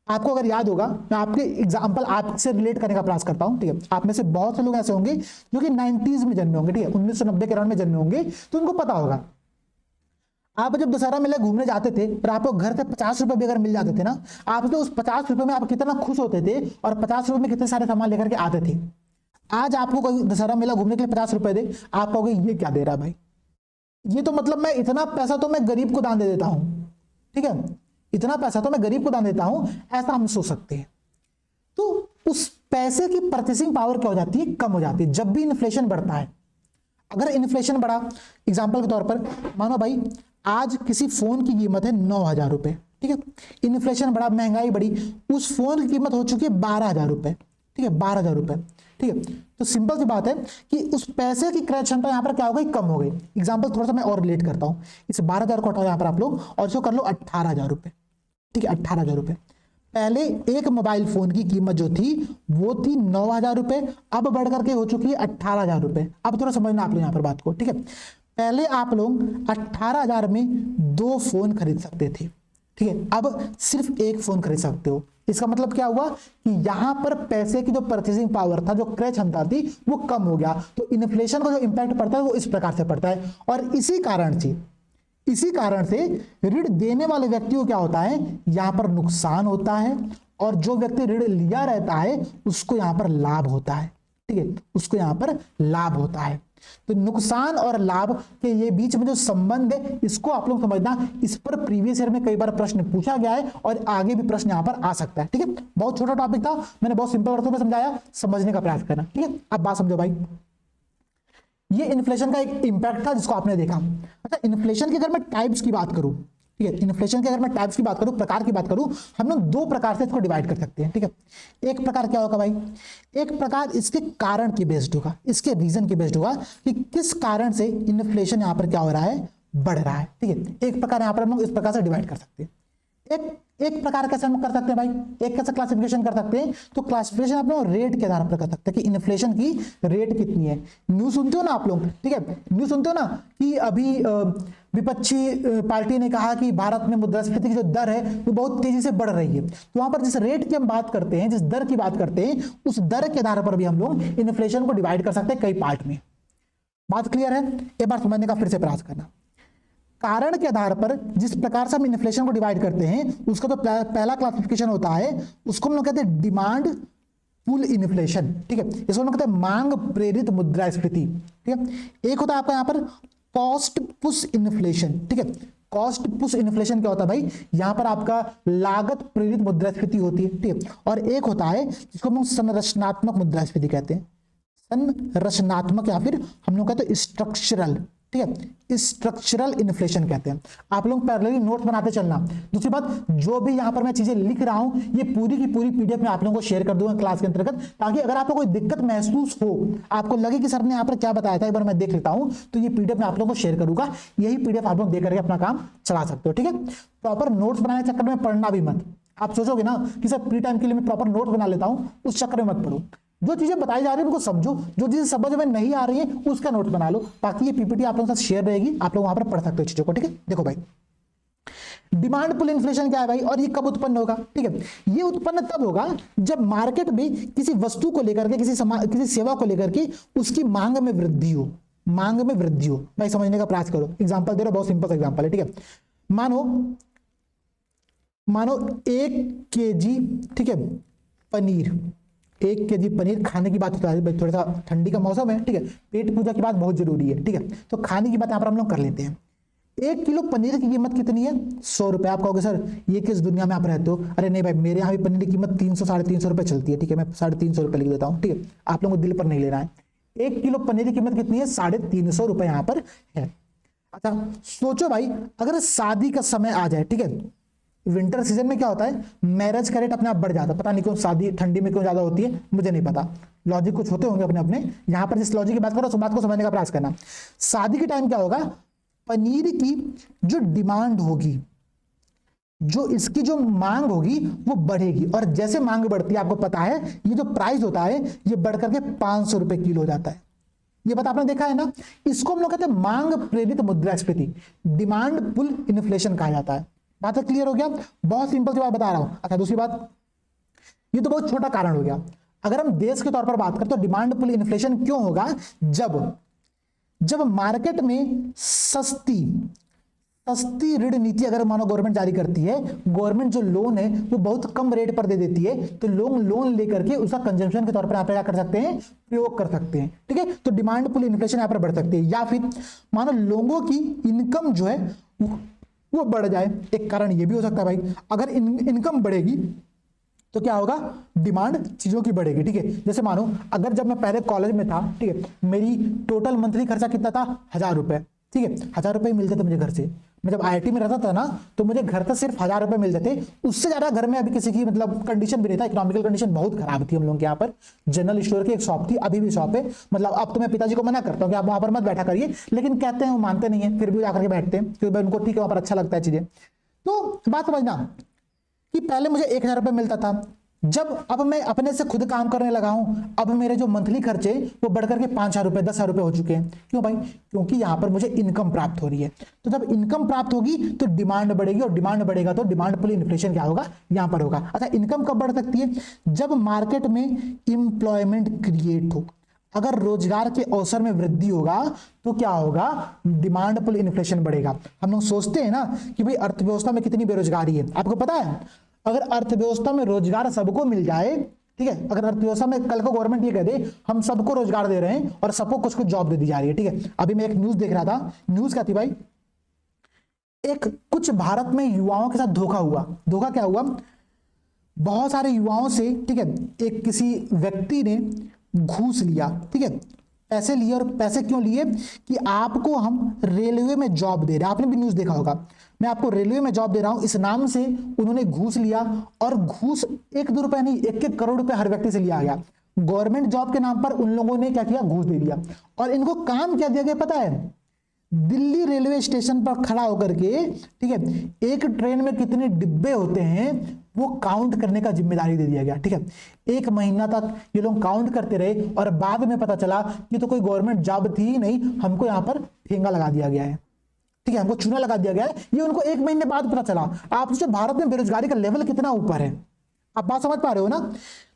आपको अगर याद होगा, मैं आपके एग्जांपल आपसे रिलेट करने का प्रयास करता हूं, ठीक है। आप में से बहुत से लोग ऐसे होंगे जो कि 90s में जन्मे होंगे, ठीक है, 1990 के अराउंड में जन्मे होंगे, तो उनको पता होगा आप जब दशहरा मेले घूमने जाते थे और आपको घर से 50 रुपए भी अगर मिल जाते थे ना, आप तो उस 50 रुपए में आप कितना खुश होते थे और 50 रुपए में कितने सारे सामान लेकर के आते थे। आज आपको कोई दशहरा मेला घूमने के लिए 50 रुपए दे, आप कहोगे ये क्या दे रहा है भाई, ये तो मतलब मैं इतना पैसा तो मैं गरीब को दान दे देता हूं, ठीक है, इतना पैसा तो मैं गरीब को दान देता हूं, ऐसा हम सोच सकते हैं। तो उस पैसे की परचेसिंग पावर क्या हो जाती है, कम हो जाती है जब भी इन्फ्लेशन बढ़ता है। अगर इन्फ्लेशन बढ़ा, एग्जाम्पल के तौर पर मानो भाई आज किसी फोन की कीमत है 9,000 रुपए, ठीक है, इन्फ्लेशन बढ़ा, महंगाई बढ़ी, उस फोन की कीमत हो चुकी है 12,000 रुपए, ठीक है, 12,000 रुपए, ठीक है। तो सिंपल सी बात है कि उस पैसे की क्रय क्षमता यहां पर क्या हो गई, कम हो गई। एग्जाम्पल थोड़ा सा मैं और रिलेट करता हूं, इस 12,000 को हटाओ यहां पर आप लोग और इसको कर लो 18,000 रुपए, ठीक है, 18,000 रुपए। पहले एक मोबाइल फोन की कीमत जो थी वो थी 9,000 रुपए, अब बढ़ करके हो चुकी है 18,000 रुपए। अब थोड़ा समझना आप लोग यहां पर बात को, ठीक है। पहले आप लोग 18,000 में 2 फोन खरीद सकते थे, ठीक है, अब सिर्फ 1 फोन खरीद सकते हो। इसका मतलब क्या हुआ कि यहां पर पैसे की जो परचेसिंग पावर था, जो क्रय क्षमता थी, वो कम हो गया। तो इन्फ्लेशन का जो इंपैक्ट पड़ता है वो इस प्रकार से पड़ता है। और इसी कारण से ऋण देने वाले व्यक्ति को क्या होता है, यहां पर नुकसान होता है, और जो व्यक्ति ऋण लिया रहता है उसको यहां पर लाभ होता है, ठीक है, उसको यहां पर लाभ होता है। तो नुकसान और लाभ के ये बीच में जो संबंध है इसको आप लोग समझना। इस पर प्रीवियस ईयर में कई बार प्रश्न पूछा गया है और आगे भी प्रश्न यहां पर आ सकता है, ठीक है। बहुत छोटा टॉपिक था, मैंने बहुत सिंपल अर्थों में समझाया, समझने का प्रयास करना, ठीक है। अब बात समझो भाई, ये इन्फ्लेशन का एक इंपैक्ट था जिसको आपने देखा। अच्छा, इन्फ्लेशन की अगर मैं टाइप्स की बात करूं, ठीक है, इन्फ्लेशन की अगर मैं टाइप्स की बात करूं, प्रकार की बात करूं, हम लोग 2 प्रकार से इसको डिवाइड कर सकते हैं, ठीक है। एक प्रकार क्या होगा भाई, एक प्रकार इसके कारण की बेस्ड होगा, इसके रीजन की बेस्ड होगा कि किस कारण से इन्फ्लेशन यहां पर क्या हो रहा है, बढ़ रहा है, ठीक है। एक प्रकार यहां पर हम लोग इस प्रकार से डिवाइड कर सकते हैं। एक प्रकार कैसे हम कर सकते हैं भाई, एक कैसे क्लासिफिकेशन कर सकते हैं, तो क्लासिफिकेशन आप लोग रेट के आधार पर कर सकते हैं कि इन्फ्लेशन की रेट कितनी है। न्यूज सुनते हो ना आप लोग, ठीक है, न्यूज सुनते हो ना कि अभी विपक्षी पार्टी ने कहा कि भारत में मुद्रास्फीति की जो दर है वो बहुत तेजी से बढ़ रही है। तो वहां पर जिस रेट की हम बात करते हैं, जिस दर की बात करते हैं, उस दर के आधार पर भी हम लोग इन्फ्लेशन को डिवाइड कर सकते हैं कई पार्ट में। बात क्लियर है, एक बार समझने का फिर से प्रयास करना। कारण के आधार पर जिस प्रकार से हम इन्फ्लेशन को डिवाइड करते हैं उसका तो पहला क्लासिफिकेशन होता है, उसको हम लोग कहते हैं डिमांड पुल इन्फ्लेशन, ठीक है, इसको हम लोग कहते हैं मांग प्रेरित मुद्रास्फीति, ठीक है। एक होता है आपका यहां पर कॉस्ट पुश इन्फ्लेशन, ठीक है। कॉस्ट पुश इन्फ्लेशन क्या होता है भाई, यहां पर आपका लागत प्रेरित मुद्रास्फीति होती है, ठीक है। और एक होता है जिसको हम लोग संरचनात्मक मुद्रास्फीति कहते हैं, संरचनात्मक या फिर हम लोग कहते हैं स्ट्रक्चरल, ठीक है, स्ट्रक्चरल इन्फ्लेशन कहते हैं। आप लोग पैरेलली नोट बनाते चलना। दूसरी बात, जो भी यहां पर मैं चीजें लिख रहा हूं ये पूरी की पूरी पीडीएफ में आप लोगों को शेयर कर दूंगा क्लास के अंतर्गत, ताकि अगर आपको कोई दिक्कत महसूस हो, आपको लगे कि सर ने यहां पर क्या बताया था, एक बार मैं देख लेता हूं, तो ये पीडीएफ में आप लोगों को शेयर करूंगा। यही पीडीएफ आप लोग देख करके अपना काम चला सकते हो, ठीक है। प्रॉपर नोट्स बनाने के चक्कर में पढ़ना भी मत। आप सोचोगे ना कि सर फ्री टाइम के लिए मैं प्रॉपर नोट बना लेता हूं, उस चक्कर में मत पढ़ो। जो चीजें बताई जा रही है उनको समझो, जो चीजें समझ में नहीं आ रही है उसका नोट बना लो, ताकि ये पीपीटी आप लोगों के साथ शेयर रहेगी, आप लोग वहां पर पढ़ सकते हो चीजों को, ठीक है। देखो भाई, डिमांड पुल इन्फ्लेशन क्या है भाई, और ये कब उत्पन्न होगा, ठीक है। ये उत्पन्न तब होगा जब मार्केट में किसी वस्तु को लेकर के, किसी सेवा को लेकर के उसकी मांग में वृद्धि हो, मांग में वृद्धि हो। भाई समझने का प्रयास करो, एग्जाम्पल दे रहा हूं, बहुत सिंपल एग्जाम्पल है, ठीक है। मानो 1 केजी, ठीक है, पनीर, 1 केजी पनीर खाने की बात होता है, थोड़ा सा ठंडी का मौसम है, ठीक है, पेट पूजा की बात बहुत जरूरी है, ठीक है। तो खाने की बात यहाँ पर हम लोग कर लेते हैं। 1 किलो पनीर की कीमत कितनी है, 100 रुपए। आप कहोगे सर ये किस दुनिया में आप रहते हो, अरे नहीं भाई, मेरे यहाँ भी पनीर की कीमत 300 साढ़े 300 रुपए चलती है, ठीक है, मैं 350 रुपए लिख देता हूँ, ठीक है, आप लोगों को दिल पर नहीं लेना है। 1 किलो पनीर की कीमत कितनी है, 350 रुपए यहाँ पर है। अच्छा सोचो भाई, अगर शादी का समय आ जाए, ठीक है, विंटर सीजन में क्या होता है, मैरिज का रेट अपने आप बढ़ जाता है, पता नहीं क्यों, शादी ठंडी में क्यों ज्यादा होती है मुझे नहीं पता, लॉजिक कुछ होते होंगे अपने अपने। यहां पर जिस लॉजिक की बात करो उस बात को समझने का प्रयास करना। शादी के टाइम क्या होगा, पनीर की जो डिमांड होगी, जो इसकी जो मांग होगी वो बढ़ेगी, और जैसे मांग बढ़ती है आपको पता है ये जो प्राइस होता है ये बढ़ करके 500 रुपए किलो हो जाता है। ये बात आपने देखा है ना, इसको हम लोग कहते हैं मांग प्रेरित मुद्रास्फीति, डिमांड पुल इन्फ्लेशन कहा जाता है। बात क्लियर हो गया, बहुत सिंपल सी बात बता रहा हूं। अच्छा दूसरी बात, ये तो बहुत छोटा कारण हो गया। अगर हम देश के तौर पर बात करें तो डिमांड पुल इन्फ्लेशन क्यों होगा, जब मार्केट में सस्ती सस्ती ऋण नीति अगर मानो गवर्नमेंट जारी करती है, गवर्नमेंट जो लोन है वो बहुत कम रेट पर दे देती है, तो लोग लोन लेकर के उसका कंजम्पशन के तौर पर यहाँ पे क्या कर सकते हैं, प्रयोग कर सकते हैं। ठीक है, तो डिमांड पुल इन्फ्लेशन यहाँ पर बढ़ सकती है। या फिर मानो लोगों की इनकम जो है वो बढ़ जाए, एक कारण ये भी हो सकता है भाई, अगर इनकम बढ़ेगी तो क्या होगा, डिमांड चीजों की बढ़ेगी। ठीक है, जैसे मानो अगर जब मैं पहले कॉलेज में था, ठीक है, मेरी टोटल मंथली खर्चा कितना था, 1000 रुपए। ठीक है, 1000 रुपए मिलते थे मुझे घर से। मैं जब IIT में रहता था ना, तो मुझे घर से सिर्फ 1000 रुपए मिलते थे, उससे ज्यादा घर में अभी किसी की मतलब कंडीशन भी नहीं था, इकोनॉमिकल कंडीशन बहुत खराब थी हम लोगों के यहाँ पर। जनरल स्टोर की एक शॉप थी, अभी भी शॉप है, मतलब अब तो मैं पिताजी को मना करता हूँ कि आप वहां पर मत बैठा करिए, लेकिन कहते हैं वो मानते नहीं है, फिर भी जाकर के बैठते हैं, क्योंकि उनको ठीक है वहां पर अच्छा लगता है चीजें। तो बात समझना कि पहले मुझे 1000 रुपए मिलता था, जब अब मैं अपने से खुद काम करने लगा हूं, अब मेरे जो मंथली खर्चे वो बढ़कर के 5000 रुपए 10,000 रुपए हो चुके हैं। क्यों भाई, क्योंकि यहां पर मुझे इनकम प्राप्त हो रही है। तो जब इनकम प्राप्त होगी तो डिमांड बढ़ेगी, और डिमांड बढ़ेगा तो डिमांड पुल इन्फ्लेशन क्या होगा, यहां पर होगा। अच्छा, इनकम कब बढ़ सकती है, जब मार्केट में इंप्लॉयमेंट क्रिएट हो, अगर रोजगार के अवसर में वृद्धि होगा तो क्या होगा, डिमांड पुल इन्फ्लेशन बढ़ेगा। हम लोग सोचते हैं ना कि भाई अर्थव्यवस्था में कितनी बेरोजगारी है, आपको पता है, अगर अर्थव्यवस्था में रोजगार सबको मिल जाए, ठीक है, अगर अर्थव्यवस्था में कल को गवर्नमेंट ये कह दे हम सबको रोजगार दे रहे हैं और सबको कुछ कुछ जॉब दे दी जा रही है। ठीक है, अभी मैं एक न्यूज देख रहा था, न्यूज क्या थी भाई, एक कुछ भारत में युवाओं के साथ धोखा हुआ। धोखा क्या हुआ, बहुत सारे युवाओं से, ठीक है, एक किसी व्यक्ति ने घूस लिया, ठीक है, पैसे लिए, और पैसे क्यों लिए कि आपको हम रेलवे में जॉब दे रहे हैं। आपने भी न्यूज देखा होगा, मैं आपको रेलवे में जॉब दे रहा हूं, इस नाम से उन्होंने घूस लिया, और घूस 1-2 रुपए नहीं, 1-1 करोड़ रुपए हर व्यक्ति से लिया गया। गवर्नमेंट जॉब के नाम पर उन लोगों ने क्या किया, घूस दे दिया। और इनको काम क्या दिया गया पता है, दिल्ली रेलवे स्टेशन पर खड़ा होकर के, ठीक है, एक ट्रेन में कितने डिब्बे होते हैं वो काउंट करने का जिम्मेदारी दे दिया गया। ठीक है, 1 महीना तक ये लोग काउंट करते रहे, और बाद में पता चला कि तो कोई गवर्नमेंट जॉब थी ही नहीं, हमको यहां पर ठेंगा लगा दिया गया है। ठीक है, हमको चूना लगा दिया गया है, ये उनको 1 महीने बाद पता चला। आप सोचो भारत में बेरोजगारी का लेवल कितना ऊपर है, आप बात समझ पा रहे हो ना।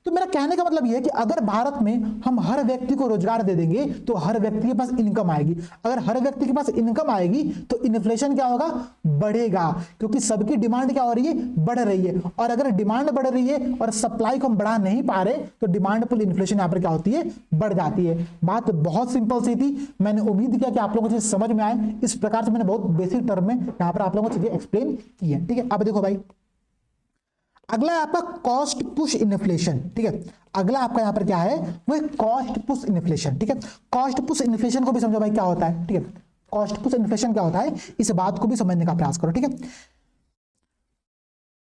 तो मेरा कहने का मतलब यह है कि अगर भारत में हम हर व्यक्ति को रोजगार दे देंगे तो हर व्यक्ति के पास इनकम आएगी। अगर हर व्यक्ति के पास इनकम आएगी तो इन्फ्लेशन क्या होगा, बढ़ेगा, क्योंकि सबकी डिमांड क्या हो रही है, बढ़ रही है। और अगर डिमांड बढ़ रही है और सप्लाई को हम बढ़ा नहीं पा रहे तो डिमांड पुल इन्फ्लेशन यहां पर क्या होती है, बढ़ जाती है। बात बहुत सिंपल सी थी, मैंने उम्मीद किया कि आप लोगों को चीज समझ में आए। इस प्रकार से मैंने बहुत बेसिक टर्म में यहां पर आप लोगों को चीजें एक्सप्लेन की है। ठीक है, अब देखो भाई, अगला है आपका कॉस्ट पुश इन्फ्लेशन। ठीक है, अगला आपका यहां पर क्या है, वो कॉस्ट पुश इन्फ्लेशन। ठीक है, कॉस्ट पुश इन्फ्लेशन को भी समझो भाई क्या होता है। ठीक है, कॉस्ट पुश इन्फ्लेशन क्या होता है, इस बात को भी समझने का प्रयास करो। ठीक है,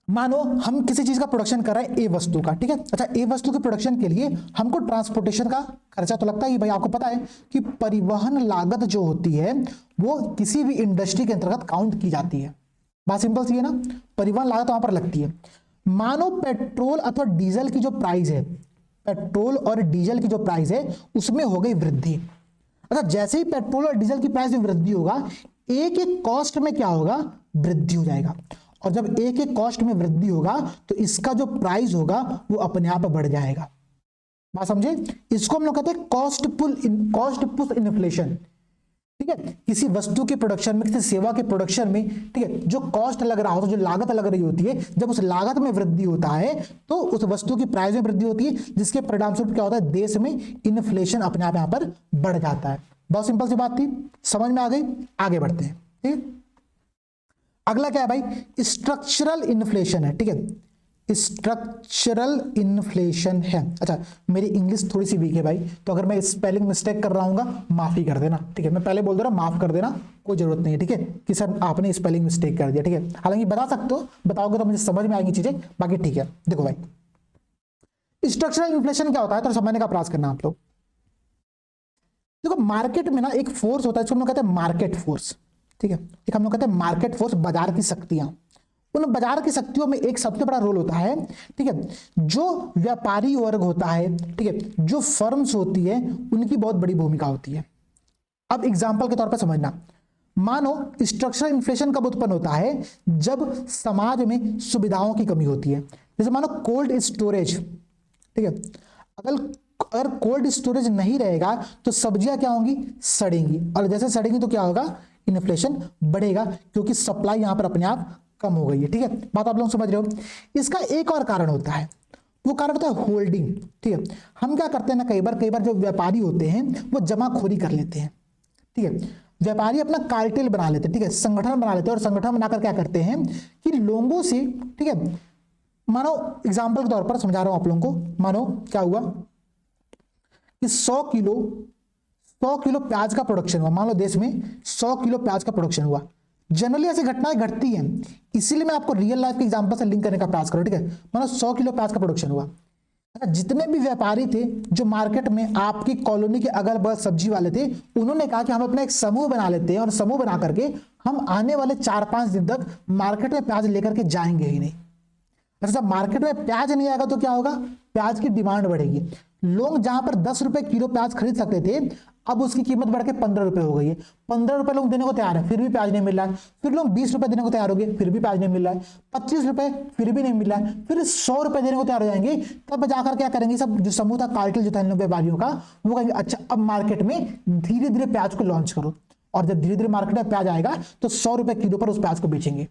मानो हम किसी चीज का प्रोडक्शन कर रहे हैं, ए वस्तु का। ठीक है, अच्छा, ए वस्तु के प्रोडक्शन के लिए हमको ट्रांसपोर्टेशन का खर्चा तो लगता ही भाई। आपको पता है कि परिवहन लागत जो होती है वो किसी भी इंडस्ट्री के अंतर्गत काउंट की जाती है। बात सिंपल सी है ना, परिवहन लागत वहां पर लगती है। मानो पेट्रोल अथवा डीजल की जो प्राइस है, पेट्रोल और डीजल की जो प्राइस है उसमें हो गई वृद्धि। अच्छा, जैसे ही पेट्रोल और डीजल की प्राइस में वृद्धि होगा, एक एक कॉस्ट में क्या होगा, वृद्धि हो जाएगा। और जब एक एक कॉस्ट में वृद्धि होगा तो इसका जो प्राइस होगा वो अपने आप बढ़ जाएगा। बात समझे, इसको हम लोग कहते हैं कॉस्ट पुश इन्फ्लेशन। ठीक है, किसी वस्तु के प्रोडक्शन में, किसी सेवा के प्रोडक्शन में, ठीक है, जो कॉस्ट लग रहा होता है, जो लागत लग रही होती है, जब उस लागत में वृद्धि होता है तो उस वस्तु की प्राइस में वृद्धि होती है, जिसके परिणाम स्वरूप क्या होता है, देश में इन्फ्लेशन अपने आप यहां पर बढ़ जाता है। बहुत सिंपल सी बात थी, समझ में आ गई, आगे बढ़ते हैं। ठीक है, अगला क्या है भाई, स्ट्रक्चरल इन्फ्लेशन है। ठीक है, स्ट्रक्चरल इन्फ्लेशन है। अच्छा, मेरी इंग्लिश थोड़ी सी वीक है भाई, तो अगर मैं स्पेलिंग मिस्टेक कर रहा हूँ माफी कर देना। ठीक है, मैं पहले बोल दे रहा हूँ, माफ कर देना, कोई जरूरत नहीं है। ठीक है, कि सर आपने स्पेलिंग मिस्टेक कर दिया। ठीक है, हालांकि बता सकते हो, बताओगे तो मुझे समझ में आएंगी चीजें, बाकी ठीक है। देखो भाई, स्ट्रक्चरल इन्फ्लेशन क्या होता है तो समझने का प्रयास करना आप लोग। देखो, मार्केट में ना एक फोर्स होता है, जिसको हम लोग कहते हैं मार्केट फोर्स। ठीक है, एक हम लोग कहते हैं मार्केट फोर्स, बाजार की शक्तियां। उन बाजार की शक्तियों में एक सबसे बड़ा रोल होता है, ठीक है, जो व्यापारी वर्ग होता है, ठीक है, जो फर्म्स होती है, उनकी बहुत बड़ी भूमिका होती है। अब एग्जांपल के तौर पर समझना, मानो स्ट्रक्चरल इन्फ्लेशन कब उत्पन्न होता है, जब समाज में सुविधाओं की कमी होती है। जैसे मानो कोल्ड स्टोरेज, ठीक है, अगर कोल्ड स्टोरेज नहीं रहेगा तो सब्जियां क्या होंगी, सड़ेंगी, और जैसे सड़ेंगी तो क्या होगा, इन्फ्लेशन बढ़ेगा क्योंकि सप्लाई यहां पर अपने आप कम हो गई है। ठीक है, बात आप लोग समझ रहे हो। इसका एक और कारण होता है, वो कारण होता है होल्डिंग। ठीक है, हम क्या करते हैं ना, कई बार जो व्यापारी होते हैं वो जमाखोरी कर लेते हैं। ठीक है, व्यापारी अपना कार्टेल बना लेते हैं, ठीक है, संगठन बना लेते हैं, और संगठन बनाकर क्या करते हैं कि लोगों से, ठीक है, मानो एग्जाम्पल के तौर पर समझा रहा हूं आप लोगों को, मानो क्या हुआ कि 100 किलो प्याज का प्रोडक्शन हुआ, मान लो देश में 100 किलो प्याज का प्रोडक्शन हुआ। जनरली ऐसी घटनाएं घटती हैं, इसीलिए मैं आपको रियल लाइफ के एग्जांपल से लिंक करने का प्रयास करूं। ठीक है, मानो 100 किलो प्याज का प्रोडक्शन हुआ। जितने भी व्यापारी थे जो मार्केट में आपकी कॉलोनी के अगल बगल सब्जी वाले थे, उन्होंने कहा कि हम अपना एक समूह बना लेते हैं, और समूह बना करके हम आने वाले 4-5 दिन तक मार्केट में प्याज लेकर के जाएंगे ही नहीं। जब मार्केट में प्याज नहीं आएगा तो क्या होगा, प्याज की डिमांड बढ़ेगी। लोग जहां पर 10 रुपए किलो प्याज खरीद सकते थे, अब उसकी कीमत बढ़ के 15 रुपए हो गई है। 15 रुपए लोग देने को तैयार है, फिर भी प्याज नहीं मिल रहा है। फिर लोग 20 रुपए देने को तैयार हो गए, फिर भी प्याज नहीं मिल रहा है। 25 रुपए, फिर भी नहीं मिल रहा है। फिर 100 रुपए देने को तैयार हो जाएंगे। तब जाकर क्या करेंगे, सब जो समूह था, कार्टेल जो था इन व्यापारियों का, वो कहेंगे अच्छा अब मार्केट में धीरे धीरे प्याज को लॉन्च करो, और जब धीरे धीरे मार्केट में प्याज आएगा तो 100 रुपए किलो पर उस प्याज को बेचेंगे।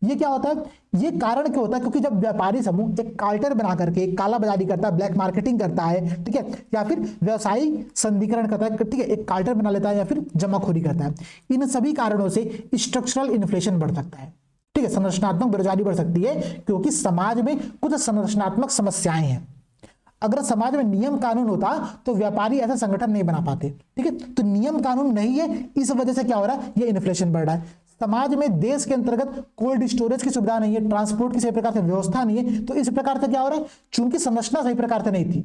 ये क्या होता है, ये कारण क्यों होता है, क्योंकि जब व्यापारी समूह एक कार्टेल बना करके काला बाजारी करता है, ब्लैक मार्केटिंग करता है, ठीक है, या फिर व्यवसायी संधिकरण करता है, ठीक है, एक कार्टेल बना लेता है या फिर जमाखोरी करता है, इन सभी कारणों से स्ट्रक्चरल इन्फ्लेशन बढ़ सकता है। ठीक है, संरचनात्मक बेरोजगारी बढ़ सकती है, क्योंकि समाज में कुछ संरचनात्मक समस्याएं हैं। अगर समाज में नियम कानून होता तो व्यापारी ऐसा संगठन नहीं बना पाते। ठीक है, तो नियम कानून नहीं है, इस वजह से क्या हो रहा है, ये इन्फ्लेशन बढ़ रहा है। समाज में देश के अंतर्गत कोल्ड स्टोरेज की सुविधा नहीं है, ट्रांसपोर्ट की सही प्रकार से व्यवस्था नहीं है, तो इस प्रकार से क्या हो रहा है, चूंकि संरचना सही प्रकार से नहीं थी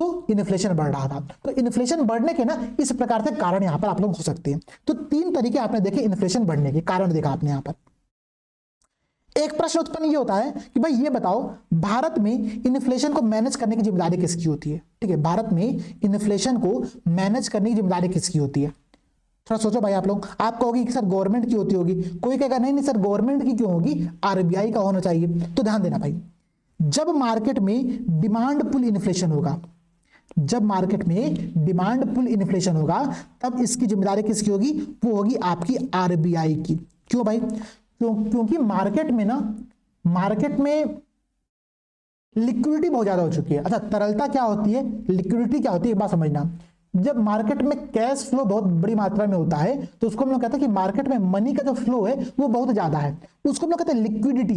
तो इन्फ्लेशन बढ़ रहा था। तो इन्फ्लेशन बढ़ने के ना इस प्रकार से कारण यहां पर आप लोग हो सकते हैं। तो 3 तरीके आपने देखे इन्फ्लेशन बढ़ने के कारण, देखा आपने यहां पर। एक प्रश्न उत्पन्न ये होता है कि भाई ये बताओ, भारत में इन्फ्लेशन को मैनेज करने की जिम्मेदारी किसकी होती है। ठीक है, भारत में इन्फ्लेशन को मैनेज करने की जिम्मेदारी किसकी होती है, थोड़ा सोचो भाई आप लोग। आप कहोगे कि सर गवर्नमेंट की होती होगी, कोई कहेगा नहीं नहीं सर गवर्नमेंट की क्यों होगी, आरबीआई का होना चाहिए। तो ध्यान देना भाई, जब मार्केट में डिमांड पुल इन्फ्लेशन होगा, जब मार्केट में डिमांड पुल इन्फ्लेशन होगा, तब इसकी जिम्मेदारी किसकी होगी, वो होगी आपकी आरबीआई की। क्यों भाई, क्योंकि मार्केट में ना, मार्केट में लिक्विडिटी बहुत ज्यादा हो चुकी है। अच्छा, तरलता क्या होती है, लिक्विडिटी क्या होती है, एक बात समझना। जब मार्केट में कैश फ्लो बहुत बड़ी मात्रा में होता है तो उसको हम लोग कहते हैं कि मार्केट में मनी का जो फ्लो है वो बहुत ज्यादा है, उसको हम लोग कहते हैं लिक्विडिटी।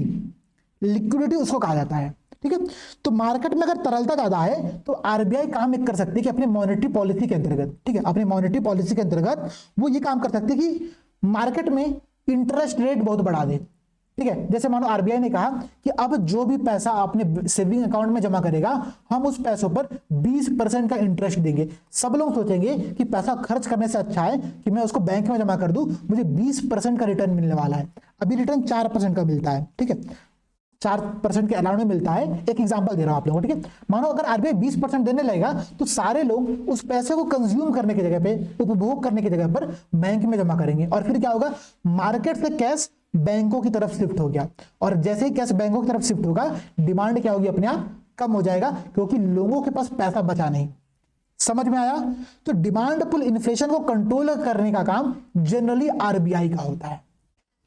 लिक्विडिटी उसको कहा जाता है। ठीक है, तो मार्केट में अगर तरलता ज्यादा है तो आरबीआई काम एक कर सकती है कि अपनी मॉनेटरी पॉलिसी के अंतर्गत, ठीक है, अपनी मॉनेटरी पॉलिसी के अंतर्गत वो ये काम कर सकती है कि मार्केट में इंटरेस्ट रेट बहुत बढ़ा दे। ठीक है, जैसे मानो आरबीआई ने कहा कि अब जो भी पैसा अपने सेविंग अकाउंट में जमा करेगा, हम उस पैसों पर 20% का इंटरेस्ट देंगे। सब लोग सोचेंगे कि पैसा खर्च करने से अच्छा है कि मैं उसको बैंक में जमा कर दूं, मुझे 20% का रिटर्न मिलने वाला है। अभी रिटर्न 4% का मिलता है। ठीक है, 4% के अलाउंस में मिलता है। एक एग्जांपल दे रहा हूं आप लोगों को। ठीक है, मानो अगर आरबीआई 20% देने लगेगा तो सारे लोग उस पैसे को कंज्यूम करने की जगह पे, उपभोग करने की जगह पर बैंक में जमा करेंगे, और फिर क्या होगा, मार्केट से कैश बैंकों की तरफ शिफ्ट हो गया, और जैसे ही कैश बैंकों की तरफ शिफ्ट होगा, डिमांड क्या होगी, अपने आप कम हो जाएगा, क्योंकि लोगों के पास पैसा बचा नहीं। समझ में आया। तो डिमांड पुल इन्फ्लेशन को कंट्रोल करने का काम जनरली आरबीआई का होता है।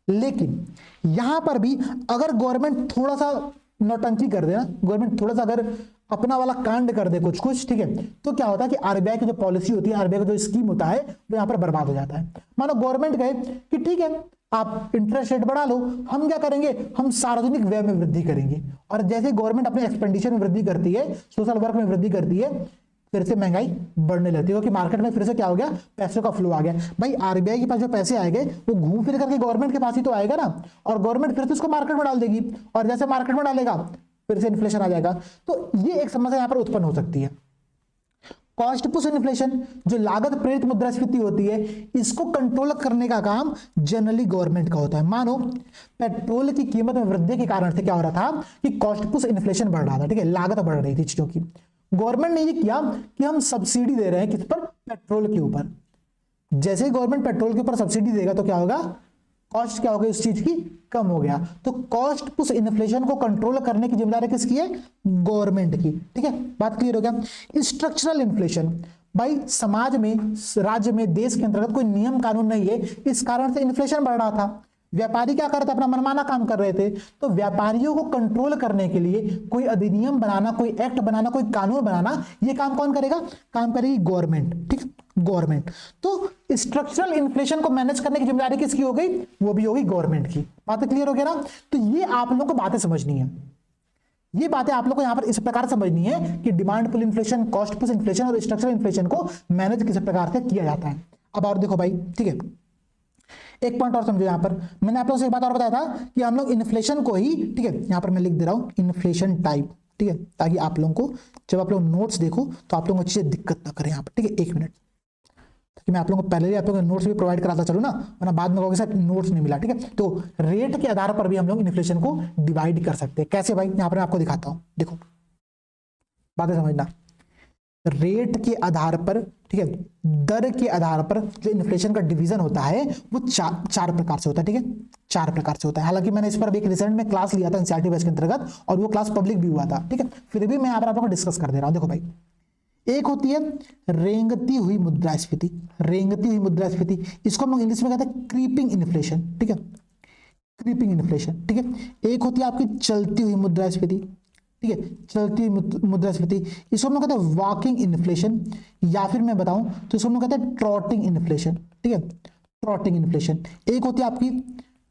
लेकिन यहां पर भी अगर गवर्नमेंट थोड़ा सा नौटंकी कर दे ना, गवर्नमेंट थोड़ा सा अगर अपना वाला कांड कर दे कुछ कुछ, ठीक है, तो क्या होता है कि आरबीआई की जो पॉलिसी होती है, आरबीआई का जो स्कीम होता है, वो यहां पर बर्बाद हो जाता है। मानो गवर्नमेंट कहे कि ठीक है आप इंटरेस्ट रेट बढ़ा लो, हम क्या करेंगे, हम सार्वजनिक व्यय में वृद्धि करेंगे, और जैसे गवर्नमेंट अपने एक्सपेंडिचर में वृद्धि करती है, सोशल वर्क में वृद्धि करती है, फिर से महंगाई बढ़ने लगती है, क्योंकि मार्केट में फिर से क्या हो गया, पैसों का फ्लो आ गया। भाई आरबीआई के पास जो पैसे आएंगे वो घूम फिर करके गवर्नमेंट के पास ही तो आएगा ना, और गवर्नमेंट फिर से उसको मार्केट में डाल देगी, और जैसे मार्केट में डालेगा फिर से इन्फ्लेशन आ जाएगा। तो ये एक समस्या यहां पर उत्पन्न हो सकती है। कॉस्ट पुश इन्फ्लेशन, जो लागत प्रेरित मुद्रास्फीति होती है, इसको कंट्रोल करने का काम जनरली गवर्नमेंट का होता है। मानो पेट्रोल की कीमत में वृद्धि के कारण से क्या हो रहा था कि कॉस्ट पुश इन्फ्लेशन बढ़ रहा था। ठीक है, लागत बढ़ रही थी चीजों की। गवर्नमेंट ने ये किया कि हम सब्सिडी दे रहे हैं किस पर, पेट्रोल के ऊपर। जैसे ही गवर्नमेंट पेट्रोल के ऊपर सब्सिडी देगा तो क्या होगा, कॉस्ट क्या हो गई उस चीज की, कम हो गया। तो कॉस्ट पुश इन्फ्लेशन को कंट्रोल करने की जिम्मेदारी किसकी है, गवर्नमेंट की। ठीक है, बात क्लियर हो गया। स्ट्रक्चरल इन्फ्लेशन, भाई समाज में, राज्य में, देश के अंतर्गत कोई नियम कानून नहीं है, इस कारण से इन्फ्लेशन बढ़ रहा था। व्यापारी क्या कर रहे थे, अपना मनमाना काम कर रहे थे। तो व्यापारियों को कंट्रोल करने के लिए कोई अधिनियम बनाना, कोई एक्ट बनाना, कोई कानून बनाना, ये काम कौन करेगा, काम करेगी गवर्नमेंट, ठीक, गवर्नमेंट। तो स्ट्रक्चरल इन्फ्लेशन को मैनेज करने की जिम्मेदारी किसकी हो गई, वो भी होगी गवर्नमेंट की। बातें क्लियर हो गया ना। तो ये आप लोगों को बातें समझनी है, ये बातें आप लोगों को यहां पर इस प्रकार समझनी है कि demand pull inflation, cost push inflation और स्ट्रक्चरल इन्फ्लेशन को मैनेज किस प्रकार से किया जाता है। अब और देखो भाई, ठीक है, एक पॉइंट और समझो। यहां पर मैंने आप लोगों से एक बात और बताया था कि हम लोग इन्फ्लेशन को ही, ठीक है, यहां पर मैं लिख दे रहा हूं इन्फ्लेशन टाइप, ठीक है, ताकि आप लोगों को जब आप लोग नोट्स देखो तो आप लोगों को चीजें दिक्कत ना करें यहां पर, ठीक है। एक मिनट, कि मैं आप लोगों को पहले ही आप लोगों को नोट्स भी प्रोवाइड कराता चलूं ना, वरना बाद में कहोगे सर नोट्स नहीं मिला, ठीक है। तो रेट के आधार पर भी हम लोग इन्फ्लेशन को डिवाइड कर सकते हैं। कैसे भाई, यहां पर मैं आपको दिखाता हूं, देखो बातें समझना। रेट के आधार पर, ठीक है, दर के आधार पर जो इन्फ्लेशन का डिवीजन होता है वो चार प्रकार से होता है, ठीक है, 4 प्रकार से होता है। हालांकि मैंने इस पर एक रिसेंट में क्लास लिया था एनसीईआरटी बैच के अंतर्गत, और वो क्लास पब्लिक भी हुआ था, ठीक है, फिर भी मैं यहाँ पर आप लोगों को डिस्कस कर दे रहा हूं। देखो भाई, एक होती है रेंगती हुई मुद्रास्फीति, रेंगती हुई मुद्रास्फीति, इसको हम लोग इंग्लिश में कहते हैं क्रीपिंग इन्फ्लेशन, ठीक है, क्रीपिंग इन्फ्लेशन, ठीक है। एक होती है आपकी चलती हुई मुद्रास्फीति, ठीक है, चलती हुई मुद्रास्फीति, इसको हम लोग कहते हैं वॉकिंग इन्फ्लेशन, या फिर मैं बताऊं तो इसको हम लोग कहते हैं ट्रॉटिंग इन्फ्लेशन, ठीक है, ट्रॉटिंग इन्फ्लेशन। एक होती है आपकी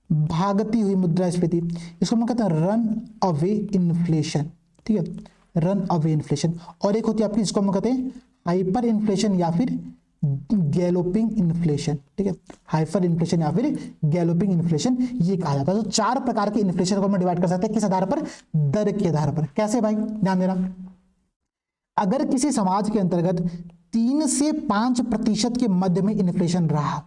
भागती हुई मुद्रास्फीति, इसको हम लोग कहते हैं रन अवे इन्फ्लेशन, ठीक है, रन अवे इन्फ्लेशन। और एक होती है आपकी, इसको हम लोग कहते हैं हाइपर इन्फ्लेशन या फिर गैलोपिंग इन्फ्लेशन, ठीक है, हाइपर इन्फ्लेशन या फिर गैलोपिंग इन्फ्लेशन, ये कहा जाता है। तो 4 प्रकार के इन्फ्लेशन को हम डिवाइड कर सकते हैं, किस आधार पर, दर के आधार पर। कैसे भाई, ध्यान देना, अगर किसी समाज के अंतर्गत 3 से 5% के मध्य में इन्फ्लेशन रहा,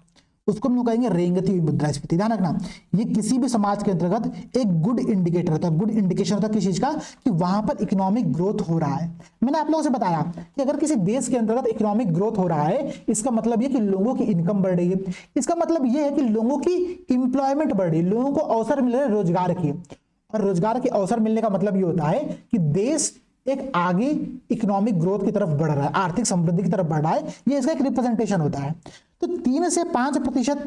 उसको हम लोग कहेंगे रेंगती हुई मुद्रास्फीति। ध्यान रखना, ये किसी भी समाज के अंतर्गत एक गुड इंडिकेटर होता है, गुड इंडिकेशन होता है किस चीज का, कि वहां पर इकोनॉमिक ग्रोथ हो रहा है। मैंने आप लोगों से बताया कि अगर किसी देश के अंतर्गत इकोनॉमिक ग्रोथ हो रहा है, इसका मतलब ये कि लोगों की इनकम बढ़ रही है, इसका मतलब ये है कि लोगों की इंप्लॉयमेंट बढ़ रही है, लोगों को अवसर मिल रहे हैं रोजगार की। और रोजगार के अवसर मिलने का मतलब ये होता है कि देश एक आगे इकोनॉमिक ग्रोथ की तरफ बढ़ रहा है, आर्थिक समृद्धि की तरफ बढ़ रहा है, ये इसका एक रिप्रेजेंटेशन होता है। तो 3 से 5%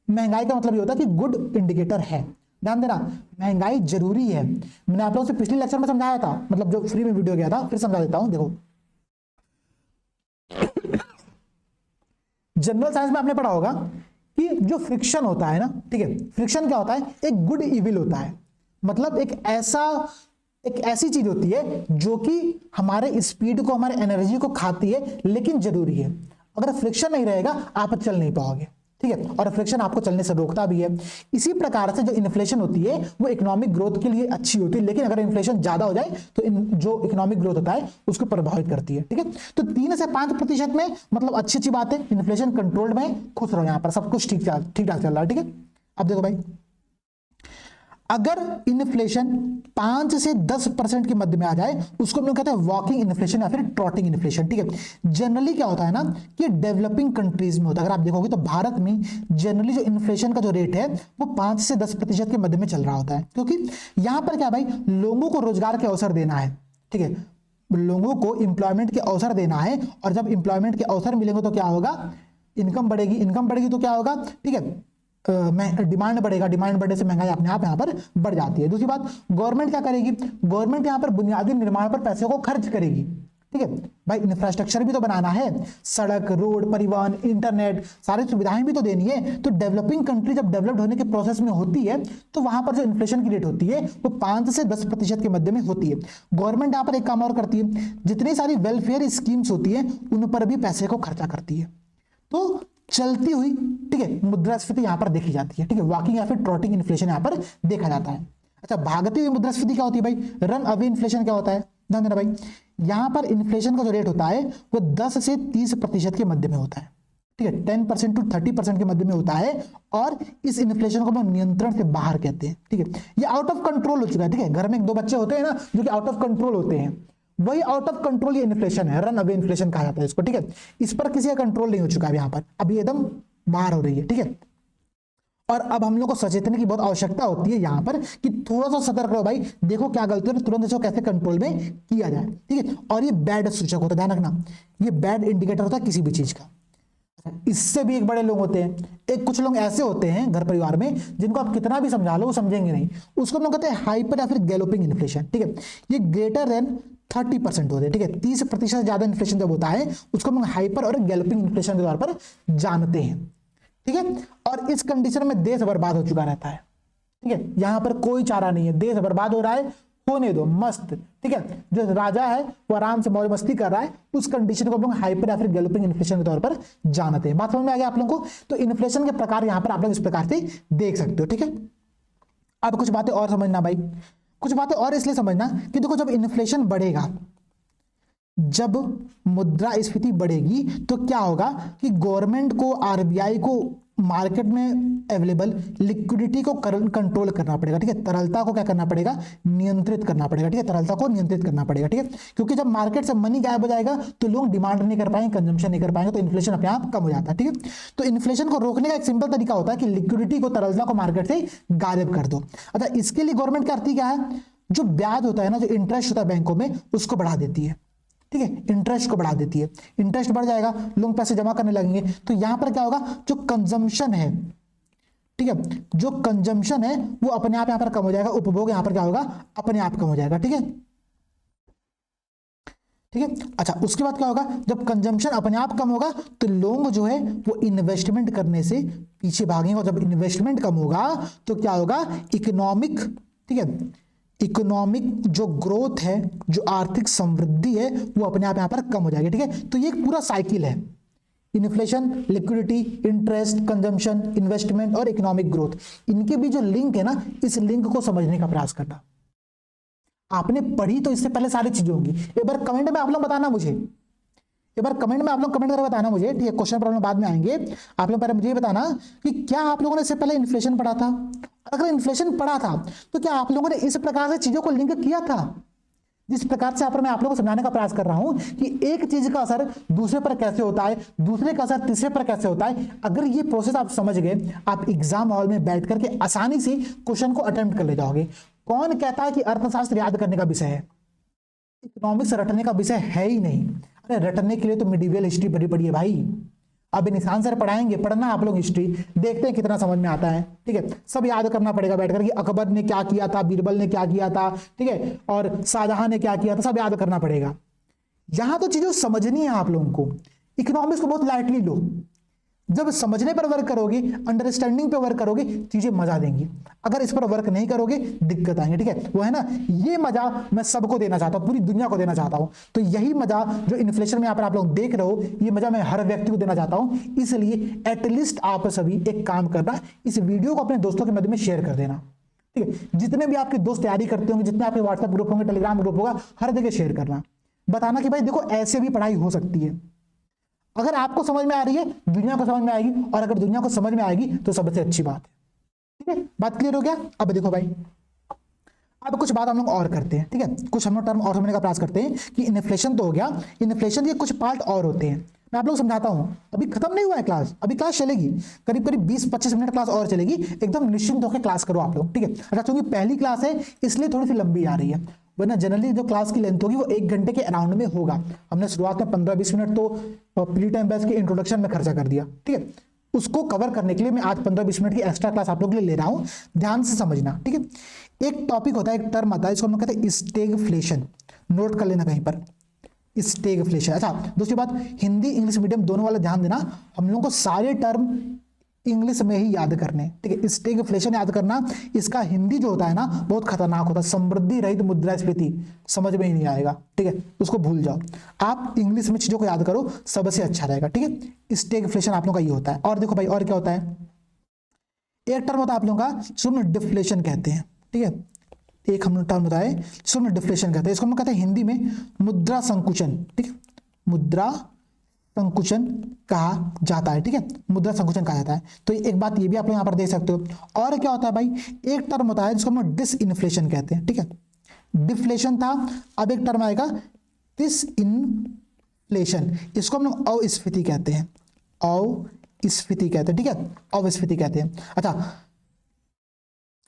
महंगाई का मतलब ये होता है कि गुड इंडिकेटर है। ध्यान देना, महंगाई जरूरी है। मैंने आप लोगों से पिछले लेक्चर में समझाया था, मतलब जो फ्री में वीडियो गया था, फिर समझा देता हूं। देखो, जनरल साइंस में आपने पढ़ा होगा कि जो फ्रिक्शन होता है ना, ठीक है, फ्रिक्शन क्या होता है, एक गुड इविल होता है। मतलब एक ऐसी चीज होती है जो कि हमारे स्पीड को, हमारे एनर्जी को खाती है, लेकिन जरूरी है। अगर फ्रिक्शन नहीं रहेगा आप चल नहीं पाओगे, ठीक है, और फ्रिक्शन आपको चलने से रोकता भी है। इसी प्रकार से जो इन्फ्लेशन होती है वो इकोनॉमिक ग्रोथ के लिए अच्छी होती है, लेकिन अगर इन्फ्लेशन ज्यादा हो जाए तो जो इकोनॉमिक ग्रोथ होता है उसको प्रभावित करती है, ठीक है। तो 3 से 5% में मतलब अच्छी बात है, इन्फ्लेशन कंट्रोल्ड में, खुश रहो, यहां पर सब कुछ ठीक ठाक चल रहा है, ठीक है। अब देखो भाई, अगर इन्फ्लेशन 5 से 10% के मध्य में आ जाए, उसको हम लोग कहते हैं वॉकिंग इन्फ्लेशन या फिर ट्रॉटिंग इन्फ्लेशन, ठीक है। जनरली क्या होता है ना कि डेवलपिंग कंट्रीज में होता है। अगर आप देखोगे तो भारत में जनरली जो इन्फ्लेशन का जो रेट है वो 5 से 10% के मध्य में चल रहा होता है, क्योंकि यहां पर क्या भाई, लोगों को रोजगार के अवसर देना है, ठीक है, लोगों को इंप्लॉयमेंट के अवसर देना है। और जब इंप्लॉयमेंट के अवसर मिलेंगे तो क्या होगा, इनकम बढ़ेगी, इनकम बढ़ेगी तो क्या होगा, ठीक है, डिमांड बढ़ेगा, डिमांड बढ़ने से महंगाई अपने आप यहाँ पर बढ़ जाती है। दूसरी बात, गवर्नमेंट क्या करेगी, गवर्नमेंट यहाँ पर बुनियादी निर्माण पर पैसे को खर्च करेगी, ठीक है भाई। इंफ्रास्ट्रक्चर भी तो बनाना है, सड़क, रोड, परिवहन, इंटरनेट, सारी सुविधाएं भी तो देनी है। तो डेवलपिंग कंट्री जब डेवलप्ड होने के प्रोसेस में होती है तो वहां पर जो इन्फ्लेशन की रेट होती है वो 5 से 10% के मध्य में होती है। गवर्नमेंट यहाँ पर एक काम और करती है, जितनी सारी वेलफेयर स्कीम्स होती है उन पर भी पैसे को खर्चा करती है। तो चलती हुई, ठीक है, मुद्रास्फीति यहां पर देखी जाती है, ठीक है, वॉकिंग या फिर ट्रॉटिंग इन्फ्लेशन यहां पर देखा जाता है। अच्छा, भागती हुई मुद्रास्फीति क्या होती है भाई, रन अवे इन्फ्लेशन क्या होता है, ध्यान देना भाई, यहां पर इन्फ्लेशन का जो रेट होता है वो 10 से 30% के मध्य में होता है, ठीक है, 10% to 30% के मध्य में होता है। और इस इन्फ्लेशन को हम नियंत्रण से बाहर कहते हैं, ठीक है, ये आउट ऑफ कंट्रोल हो चुका है, ठीक है। घर में 1-2 बच्चे होते हैं ना जो कि आउट ऑफ कंट्रोल होते हैं, वही आउट ऑफ कंट्रोल ये इन्फ्लेशन है, रन अवे इन्फ्लेशन कहा जाता है इसको, ठीक है। इस पर किसी का कंट्रोल नहीं हो चुका है यहाँ पर, अभी एकदम बाहर हो रही है, ठीक है। और अब हम लोग को सचेतन की बहुत आवश्यकता होती है यहाँ पर कि थोड़ा सा सतर्क रहो भाई, देखो क्या गलती है, तुरंत इसको कैसे कंट्रोल में किया जाए, ठीक है। और ये बैड सूचक होता है, ध्यान रखना, ये बैड इंडिकेटर होता है किसी भी चीज का। इससे भी एक बड़े लोग होते हैं, एक कुछ लोग ऐसे होते हैं घर परिवार में जिनको आप कितना भी समझा लो वो समझेंगे नहीं, उसको हम लोग कहते हैं हाइपर या फिर गैलोपिंग इन्फ्लेशन, ठीक है। ये ग्रेटर देन 30% होते हैं, ठीक है। 30% ज्यादा इन्फ्लेशन जब होता है उसको हम लोग हाइपर और गैलोपिंग इन्फ्लेशन के तौर पर जानते हैं, ठीक है। और इस कंडीशन में देश बर्बाद हो चुका रहता है, ठीक है। यहां पर कोई चारा नहीं है, देश बर्बाद हो रहा है, होने दो मस्त, ठीक है। जो राजा है वो आराम से मौज मस्ती कर रहा है, उस कंडीशन को हम लोग हाइपर या फिर गैलोपिंग इन्फ्लेशन के तौर पर जानते हैं। बात समझ में आ गया आप लोगों को? तो इन्फ्लेशन के प्रकार यहां पर आप लोग इस प्रकार से देख सकते हो, ठीक है। अब कुछ बातें और समझना भाई, कुछ बातें और इसलिए समझना कि देखो जब इन्फ्लेशन बढ़ेगा, जब मुद्रास्फीति बढ़ेगी तो क्या होगा कि गवर्नमेंट को, आरबीआई को मार्केट में अवेलेबल लिक्विडिटी को कंट्रोल करना पड़ेगा, ठीक है। तरलता को क्या करना पड़ेगा? नियंत्रित करना पड़ेगा, ठीक है। तरलता को नियंत्रित करना पड़ेगा, ठीक है। क्योंकि जब मार्केट से मनी गायब हो जाएगा तो लोग डिमांड नहीं कर पाएंगे, कंजम्पशन नहीं कर पाएंगे, तो इन्फ्लेशन अपने आप कम हो जाता है, ठीक है। तो इन्फ्लेशन को रोकने का एक सिंपल तरीका होता है कि लिक्विडिटी को, तरलता को मार्केट से गायब कर दो। अच्छा, इसके लिए गवर्नमेंट करती क्या है? जो ब्याज होता है ना, जो इंटरेस्ट होता है बैंकों में, उसको बढ़ा देती है, ठीक है। इंटरेस्ट को बढ़ा देती है, इंटरेस्ट बढ़ जाएगा, लोग पैसे जमा करने लगेंगे, तो यहां पर क्या होगा? जो कंजम्पशन है, ठीक है, जो कंजम्पशन है वो अपने आप यहां पर कम हो जाएगा, उपभोग यहां पर क्या होगा? अपने आप कम हो जाएगा, ठीक है, ठीक है। अच्छा, उसके बाद क्या होगा? जब कंजम्पशन अपने आप कम होगा तो लोग जो है वो इन्वेस्टमेंट करने से पीछे भागेंगे, और जब इन्वेस्टमेंट कम होगा तो क्या होगा? इकोनॉमिक, ठीक है, इकोनॉमिक जो ग्रोथ है, जो आर्थिक समृद्धि है, वो अपने आप यहां पर कम हो जाएगी, ठीक है। तो ये एक पूरा साइकिल है, inflation, liquidity, interest, consumption, investment और इकोनॉमिक ग्रोथ, इनके भी जो लिंक है ना, इस लिंक को समझने का प्रयास करना। आपने पढ़ी तो इससे पहले सारी चीजें होंगी, एक बार कमेंट में आप लोग बताना मुझे, एक बार कमेंट में आप लोग कमेंट करके बताना मुझे, ठीक है। क्वेश्चन प्रॉब्लम बाद में आएंगे, आप लोग पहले मुझे ये बताना कि क्या आप लोगों ने इससे पहले इन्फ्लेशन पढ़ा था? अगर इन्फ्लेशन पढ़ा था तो क्या आप लोगों ने इस प्रकार से चीजों को लिंक किया था? जिस प्रकार से मैं आप लोगों को समझाने का प्रयास कर रहा हूं कि एक चीज का असर दूसरे पर कैसे होता है, दूसरे का असर तीसरे पर कैसे होता है, अगर ये प्रोसेस आप समझ गए, आप एग्जाम हॉल में बैठ करके आसानी से क्वेश्चन को अटेम्प्ट कर ले जाओगे। कौन कहता है कि अर्थशास्त्र याद करने का विषय है? इकोनॉमिक्स रटने का विषय है ही नहीं। अरे रटने के लिए तो मिडिवल हिस्ट्री बड़ी बड़ी है भाई। अब निशान सर पढ़ाएंगे, पढ़ना आप लोग हिस्ट्री, देखते हैं कितना समझ में आता है, ठीक है। सब याद करना पड़ेगा बैठकर कि अकबर ने क्या किया था, बीरबल ने क्या किया था, ठीक है, और शाहजहां ने क्या किया था, सब याद करना पड़ेगा। यहां तो चीजें समझनी है आप लोगों को। इकोनॉमिक्स को बहुत लाइटली लो, जब समझने पर वर्क करोगे, अंडरस्टैंडिंग पे वर्क करोगे, चीजें मजा देंगी। अगर इस पर वर्क नहीं करोगे दिक्कत आएंगे, ठीक है। वो है ना, ये मजा मैं सबको देना चाहता हूं, पूरी दुनिया को देना चाहता हूं। तो यही मजा जो इन्फ्लेशन में यहाँ पर आप लोग देख रहे हो, ये मजा मैं हर व्यक्ति को देना चाहता हूं। इसलिए एटलीस्ट आप सभी एक काम करना, इस वीडियो को अपने दोस्तों के मध्य में शेयर कर देना, ठीक है। जितने भी आपके दोस्त तैयारी करते होंगे, जितने आपके व्हाट्सएप ग्रुप होंगे, टेलीग्राम ग्रुप होगा, हर जगह शेयर करना, बताना कि भाई देखो ऐसे भी पढ़ाई हो सकती है। अगर आपको समझ में आ रही है, दुनिया को समझ में आएगी, और अगर दुनिया को समझ में आएगी तो सबसे अच्छी बात है, ठीक है। बात क्लियर हो गया? अब देखो भाई, अब कुछ बात हम लोग और करते हैं, ठीक है। कुछ हम लोग टर्म और समझने का प्रयास करते हैं कि इन्फ्लेशन तो हो गया, इन्फ्लेशन के कुछ पार्ट और होते हैं, मैं आप लोग समझाता हूं। अभी खत्म नहीं हुआ है क्लास, अभी क्लास चलेगी, करीब करीब 20-25 मिनट क्लास और चलेगी, एकदम निश्चिंत होकर क्लास करो आप लोग, ठीक है। अच्छा, क्योंकि पहली क्लास है इसलिए थोड़ी सी लंबी आ रही है, वरना जनरली जो क्लास की लेंथ होगी वो 1 घंटे के अराउंड में होगा। हमने शुरुआत में 15-20 मिनट तो प्री टाइम बैच के इंट्रोडक्शन में खर्चा कर दिया, ठीक है। उसको कवर करने के लिए मैं आज 15-20 मिनट की एक्स्ट्रा क्लास आप लोग के लिए ले रहा हूं, ध्यान से समझना, ठीक है। एक टॉपिक होता है, एक टर्म आता है, इसको हम लोग कहते हैं स्टेगफ्लेशन, नोट कर लेना कहीं पर, स्टेगफ्लेशन। अच्छा, दूसरी बात, हिंदी इंग्लिश मीडियम दोनों वाला ध्यान देना, हम लोगों को सारे टर्म इंग्लिश में ही याद करने, ठीक है। स्टेगफ्लेशन याद करना, इसका हिंदी जो होता है ना बहुत खतरनाक होता है, समृद्धि रहित मुद्रास्फीति, समझ में ही नहीं आएगा, ठीक है, उसको भूल जाओ। आप इंग्लिश में चीजों को याद करो, सबसे अच्छा रहेगा, ठीक है। स्टेगफ्लेशन आप लोगों का ये होता है। और देखो भाई, और क्या होता है, एक टर्म होता है आप लोगों का जिसको हम डिफ्लेशन कहते हैं, ठीक है। एक हम टर्म होता है जिसको हम डिफ्लेशन कहते हैं, इसको हम कहते हैं हिंदी में मुद्रा संकुचन, ठीक है, मुद्रा संकुचन कहा जाता है, ठीक है, मुद्रा संकुचन कहा जाता है। तो एक बात ये भी आप लोग यहाँ पर देख सकते हो। और क्या होता है भाई, एक टर्म होता है जिसको हम डिसइन्फ्लेशन कहते हैं, ठीक है। डिफ्लेशन था, अब एक टर्म आएगा डिसइन्फ्लेशन, इसको हम लोग अस्फीति कहते हैं, अपस्फीति कहते हैं, ठीक है, अपस्फीति कहते हैं। अच्छा,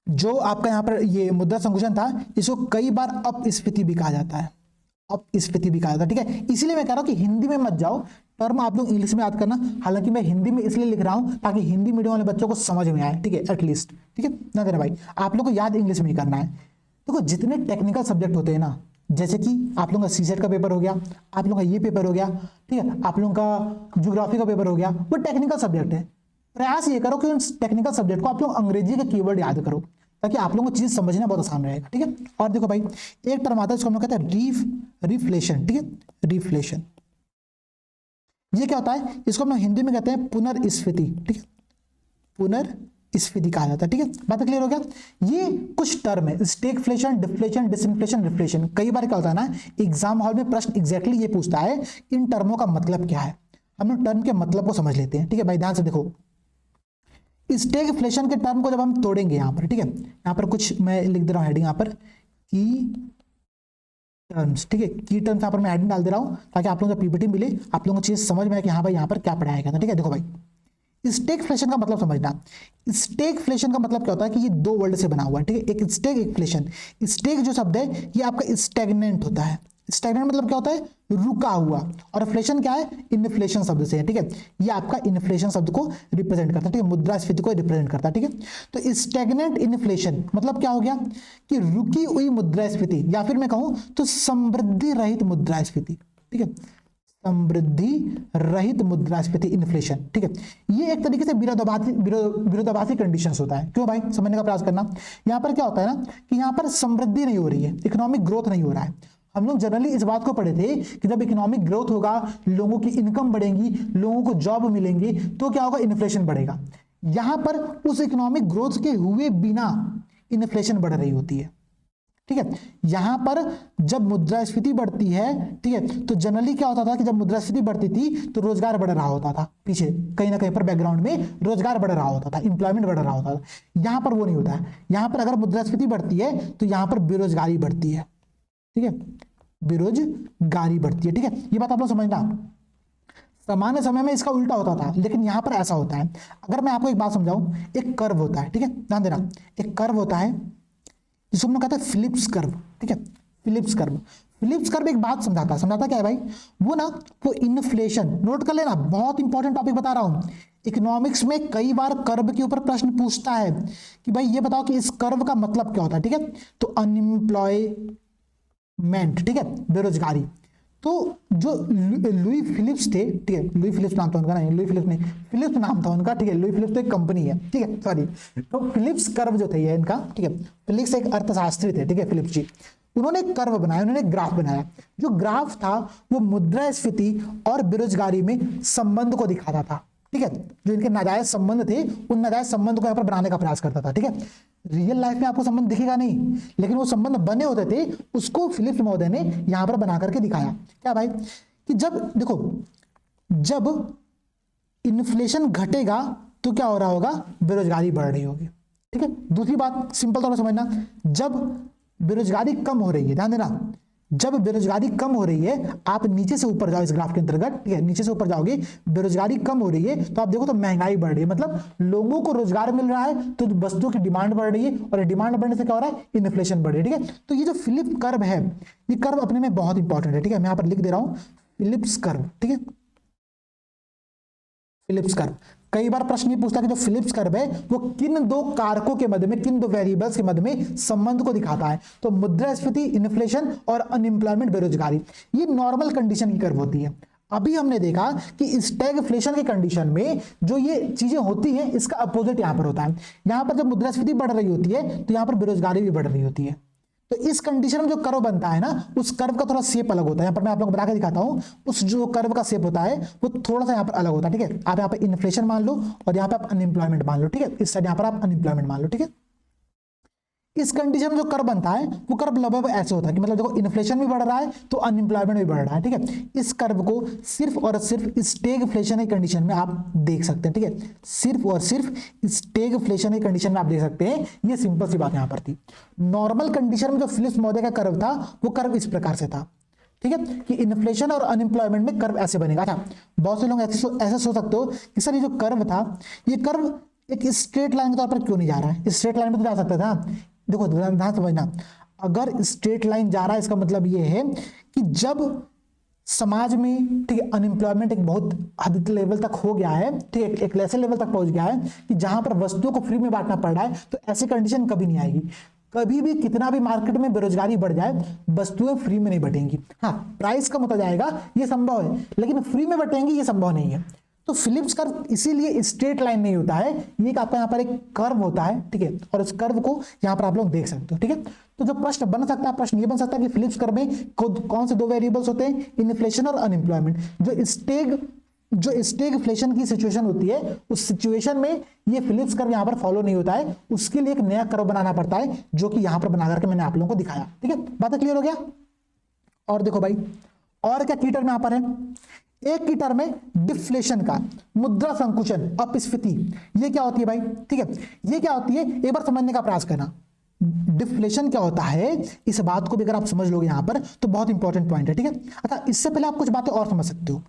जो आपका यहाँ पर ये मुद्रा संकुचन था, इसको कई बार अपस्फीति भी कहा जाता है, अपस्फीति भी कहा जाता है, ठीक है। इसीलिए मैं कह रहा हूँ कि हिंदी में मत जाओ, टर्म आप लोग इंग्लिश में याद करना। हालांकि मैं हिंदी में इसलिए लिख रहा हूँ ताकि हिंदी मीडियम वाले बच्चों को समझ में आए, ठीक है, एटलीस्ट, ठीक है ना तेरा भाई। आप लोग को याद इंग्लिश में ही करना है। देखो जितने टेक्निकल सब्जेक्ट होते हैं ना, जैसे कि आप लोगों का सीसेट का पेपर हो गया, आप लोगों का ये पेपर हो गया, ठीक है, आप लोगों का ज्योग्राफी का पेपर हो गया, वो टेक्निकल सब्जेक्ट है। प्रयास ये करो कि उन टेक्निकल सब्जेक्ट को आप लोग अंग्रेजी के कीवर्ड याद करो, ताकि आप लोगों को चीज समझना बहुत आसान रहेगा, ठीक है। और देखो भाई, एक टर्म आता है इसको हम लोग कहते हैं रिफ्लेशन, ठीक है, रिफ्लेशन। ये क्या होता है, इसको हम लोग हिंदी में कहते हैं पुनर्स्फीति, ठीक है, पुनर्स्फीति कहा जाता है, ठीक है। बात क्लियर हो गया। ये कुछ टर्म है, स्टैगफ्लेशन, डिफ्लेशन, डिसइंफ्लेशन, रिफ्लेशन। कई बार क्या होता है ना, एग्जाम हॉल में प्रश्न एग्जैक्टली ये पूछता है, इन टर्मों का मतलब क्या है। हम लोग टर्म के मतलब को समझ लेते हैं, ठीक है भाई, ध्यान से देखो। स्टैगफ्लेशन के टर्म को जब हम तोड़ेंगे यहाँ पर, ठीक है, यहाँ पर कुछ मैं लिख दे रहा हूँ हेडिंग यहाँ पर, की टर्म्स, ठीक है, की टर्म्स यहाँ पर मैं हेडिंग डाल दे रहा हूँ ताकि आप लोगों को पीपीटी मिले, आप लोगों को चीज समझ में आए कि हाँ भाई यहाँ पर क्या पढ़ाया गया था, ठीक है। देखो भाई, स्टैगफ्लेशन का मतलब समझना। स्टैगफ्लेशन का मतलब क्या होता है कि ये दो वर्ड से बना हुआ है, ठीक है, एक स्टैग, एक फ्लेशन। स्टैग जो शब्द है ये आपका स्टैग्नेंट होता है। स्टैग्नेंट मतलब क्या होता है, रुका हुआ। और फ्लेशन क्या है, इन्फ्लेशन शब्द से है, ठीक है। ये आपका इन्फ्लेशन शब्द को रिप्रेजेंट करता है, ठीक है, मुद्रास्फीति को रिप्रेजेंट करता है, ठीक है। तो स्टैग्नेंट इन्फ्लेशन मतलब क्या हो गया कि रुकी हुई मुद्रास्फीति, या फिर मैं कहूं तो समृद्धि रहित मुद्रास्फीति, ठीक है, समृद्धि रहित मुद्रास्फीति, इन्फ्लेशन, ठीक है। ये एक तरीके से विरोधाभासी कंडीशंस होता है। क्यों भाई, समझने का प्रयास करना। यहाँ पर क्या होता है ना कि यहाँ पर समृद्धि नहीं हो रही है, इकोनॉमिक ग्रोथ नहीं हो रहा है। हम लोग जनरली इस बात को पढ़े थे कि जब इकोनॉमिक ग्रोथ होगा, लोगों की इनकम बढ़ेगी, लोगों को जॉब मिलेंगी, तो क्या होगा, इन्फ्लेशन बढ़ेगा। यहां पर उस इकोनॉमिक ग्रोथ के हुए बिना इन्फ्लेशन बढ़ रही होती है, ठीक है। यहां पर जब मुद्रास्फीति बढ़ती है, ठीक है, तो जनरली क्या होता था कि जब मुद्रास्फीति बढ़ती थी तो रोजगार बढ़ रहा होता था, पीछे कहीं ना कहीं पर बैकग्राउंड में रोजगार बढ़ रहा होता था, इंप्लॉयमेंट बढ़ रहा होता था। यहां पर वो नहीं होता है। यहां पर अगर मुद्रास्फीति बढ़ती है तो यहां पर बेरोजगारी बढ़ती है, ठीक है, बेरोजगारी बढ़ती है, ठीक है। ये बात आप लोग समझना। सामान्य समय में इसका उल्टा होता था, लेकिन यहां पर ऐसा होता है। अगर मैं आपको एक बात समझाऊं, एक कर्व होता है, ठीक है, ध्यान देना, एक कर्व होता है जिसको हम लोग कहते हैं फिलिप्स कर्व, ठीक है, फिलिप्स कर्व। फिलिप्स कर्व एक बात समझाता क्या है भाई, वो ना, वो इन्फ्लेशन, नोट कर लेना, बहुत इंपॉर्टेंट टॉपिक बता रहा हूं। इकोनॉमिक्स में कई बार कर्व के ऊपर प्रश्न पूछता है कि भाई ये बताओ कि इस कर्व का मतलब क्या होता है, ठीक है। तो अनएम्प्लॉयमेंट, ठीक है, बेरोजगारी। तो जो लुई फिलिप्स थे, ठीक है, लुई फिलिप्स नाम था उनका, नहीं लुई फिलिप्स नहीं, फिलिप्स नाम था उनका, ठीक है, लुई फिलिप्स तो एक कंपनी है, ठीक है, सॉरी। तो फिलिप्स कर्व जो थे ये इनका, ठीक है, फिलिप्स एक अर्थशास्त्री थे, ठीक है, फिलिप्स जी। उन्होंने एक कर्व बनाया, उन्होंने एक ग्राफ बनाया। जो ग्राफ था वो मुद्रास्फीति और बेरोजगारी में संबंध को दिखाता था, ठीक है। जो इनके नाजायज संबंध थे, उन नाजायज संबंध को यहाँ पर बनाने का प्रयास करता था, ठीक है। रियल लाइफ में आपको संबंध दिखेगा नहीं, लेकिन वो संबंध बने होते थे, उसको फिलिप्स महोदय ने यहां पर बना करके दिखाया। क्या भाई, कि जब देखो, जब इन्फ्लेशन घटेगा तो क्या हो रहा होगा, बेरोजगारी बढ़ रही होगी, ठीक है। दूसरी बात सिंपल तौर पर समझना, जब बेरोजगारी कम हो रही है, ध्यान देना, जब बेरोजगारी कम हो रही है, आप नीचे से ऊपर जाओ इस ग्राफ के अंतर्गत, ठीक है, नीचे से ऊपर जाओगे, बेरोजगारी कम हो रही है तो आप देखो तो महंगाई बढ़ रही है, मतलब लोगों को रोजगार मिल रहा है तो वस्तुओं की डिमांड बढ़ रही है, और डिमांड बढ़ने से क्या हो रहा है, इन्फ्लेशन बढ़ रही है, ठीक है। तो ये जो फिलिप्स कर्व है, ये कर्व अपने में बहुत इंपॉर्टेंट है, ठीक है। मैं यहां पर लिख दे रहा हूं फिलिप्स कर्व, ठीक है, फिलिप्स कर्व। कई बार प्रश्न ये पूछता है कि जो फिलिप्स कर्व है वो किन दो कारकों के मध्य में, किन दो वेरिएबल्स के मध्य में संबंध को दिखाता है। तो मुद्रास्फीति, इन्फ्लेशन और अनएम्प्लॉयमेंट, बेरोजगारी, ये नॉर्मल कंडीशन की कर्व होती है। अभी हमने देखा कि स्टैगफ्लेशन के कंडीशन में जो ये चीजें होती हैं, इसका अपोजिट यहां पर होता है। यहां पर जब मुद्रास्फीति बढ़ रही होती है तो यहां पर बेरोजगारी भी बढ़ रही होती है। तो इस कंडीशन में जो कर्व बनता है ना, उस कर्व का थोड़ा शेप अलग होता है। यहाँ पर मैं आप लोगों को बना के दिखाता हूं, उस जो कर्व का शेप होता है वो थोड़ा सा यहाँ पर अलग होता है, ठीक है। आप यहाँ पर इन्फ्लेशन मान लो और यहाँ पे आप अनएम्प्लॉयमेंट मान लो, ठीक है, इस साइड यहाँ पर आप अनएम्प्लॉयमेंट मान लो, ठीक है। इस कंडीशन में जो कर्व बनता है वो कर्व लगभग ऐसे होता है कि मतलब देखो, इन्फ्लेशन भी बढ़ रहा है तो अनएम्प्लॉयमेंट भी बढ़ रहा है, ठीक है। इस कर्व को सिर्फ और सिर्फ स्टैगफ्लेशन की कंडीशन में आप देख सकते हैं, ठीक है, सिर्फ और सिर्फ स्टैगफ्लेशन की कंडीशन में आप देख सकते हैं। ये सिंपल सी बात यहाँ पर थी। नॉर्मल कंडीशन में जो फिलिप्स महोदय का कर्व था वो कर्व इस प्रकार से था, ठीक है, कि इन्फ्लेशन और अनएम्प्लॉयमेंट में कर्व ऐसे बनेगा। अच्छा, बहुत से लोग ऐसे सोच सकते हो कि सर ये जो कर्व था, ये कर्व एक स्ट्रेट लाइन के तौर पर क्यों नहीं जा रहा है? स्ट्रेट लाइन में तो जा सकता था। देखो ध्यान समझना, अगर स्ट्रेट लाइन जा रहा है इसका मतलब ये है कि जब समाज में, ठीक है, अनएम्प्लॉयमेंट एक बहुत हद लेवल तक हो गया है, ठीक है, एक ऐसे लेवल तक पहुंच गया है कि जहां पर वस्तुओं को फ्री में बांटना पड़ रहा है, तो ऐसी कंडीशन कभी नहीं आएगी। कभी भी कितना भी मार्केट में बेरोजगारी बढ़ जाए, वस्तुएं फ्री में नहीं बटेंगी। हाँ, प्राइस कम होता जाएगा ये संभव है, लेकिन फ्री में बटेंगी ये संभव नहीं है। तो फिलिप्स कर्व इसीलिए स्ट्रेट लाइन नहीं होता है, ये आपका यहाँ पर एक कर्व होता है, ठीक है, और इस कर्व को यहाँ पर आप लोग देख सकते हो। ठीक है, तो जो प्रश्न बन सकता है, प्रश्न ये बन सकता है कि फिलिप्स कर्व में कौन से दो वेरिएबल्स होते हैं? इन्फ्लेशन और अनएम्प्लॉयमेंट। जो स्टेगफ्लेशन की सिचुएशन होती है, उस सिचुएशन में ये फिलिप्स कर्व यहाँ पर फॉलो नहीं होता है, उसके लिए एक नया कर्व बनाना पड़ता है, जो कि यहाँ पर बना करके मैंने आप लोगों को दिखाया। ठीक है, बात क्लियर हो गया? और देखो भाई, और क्या की टर्म यहाँ पर है? एक की टर्म में डिफ्लेशन का, मुद्रा संकुचन, अपस्फीति। ये क्या होती है भाई? ठीक है, ये क्या होती है एक बार समझने का प्रयास करना। डिफ्लेशन क्या होता है, इस बात को भी अगर आप समझ लोगे यहां पर तो बहुत इंपॉर्टेंट पॉइंट है। ठीक है, अच्छा, इससे पहले आप कुछ बातें और समझ सकते हो।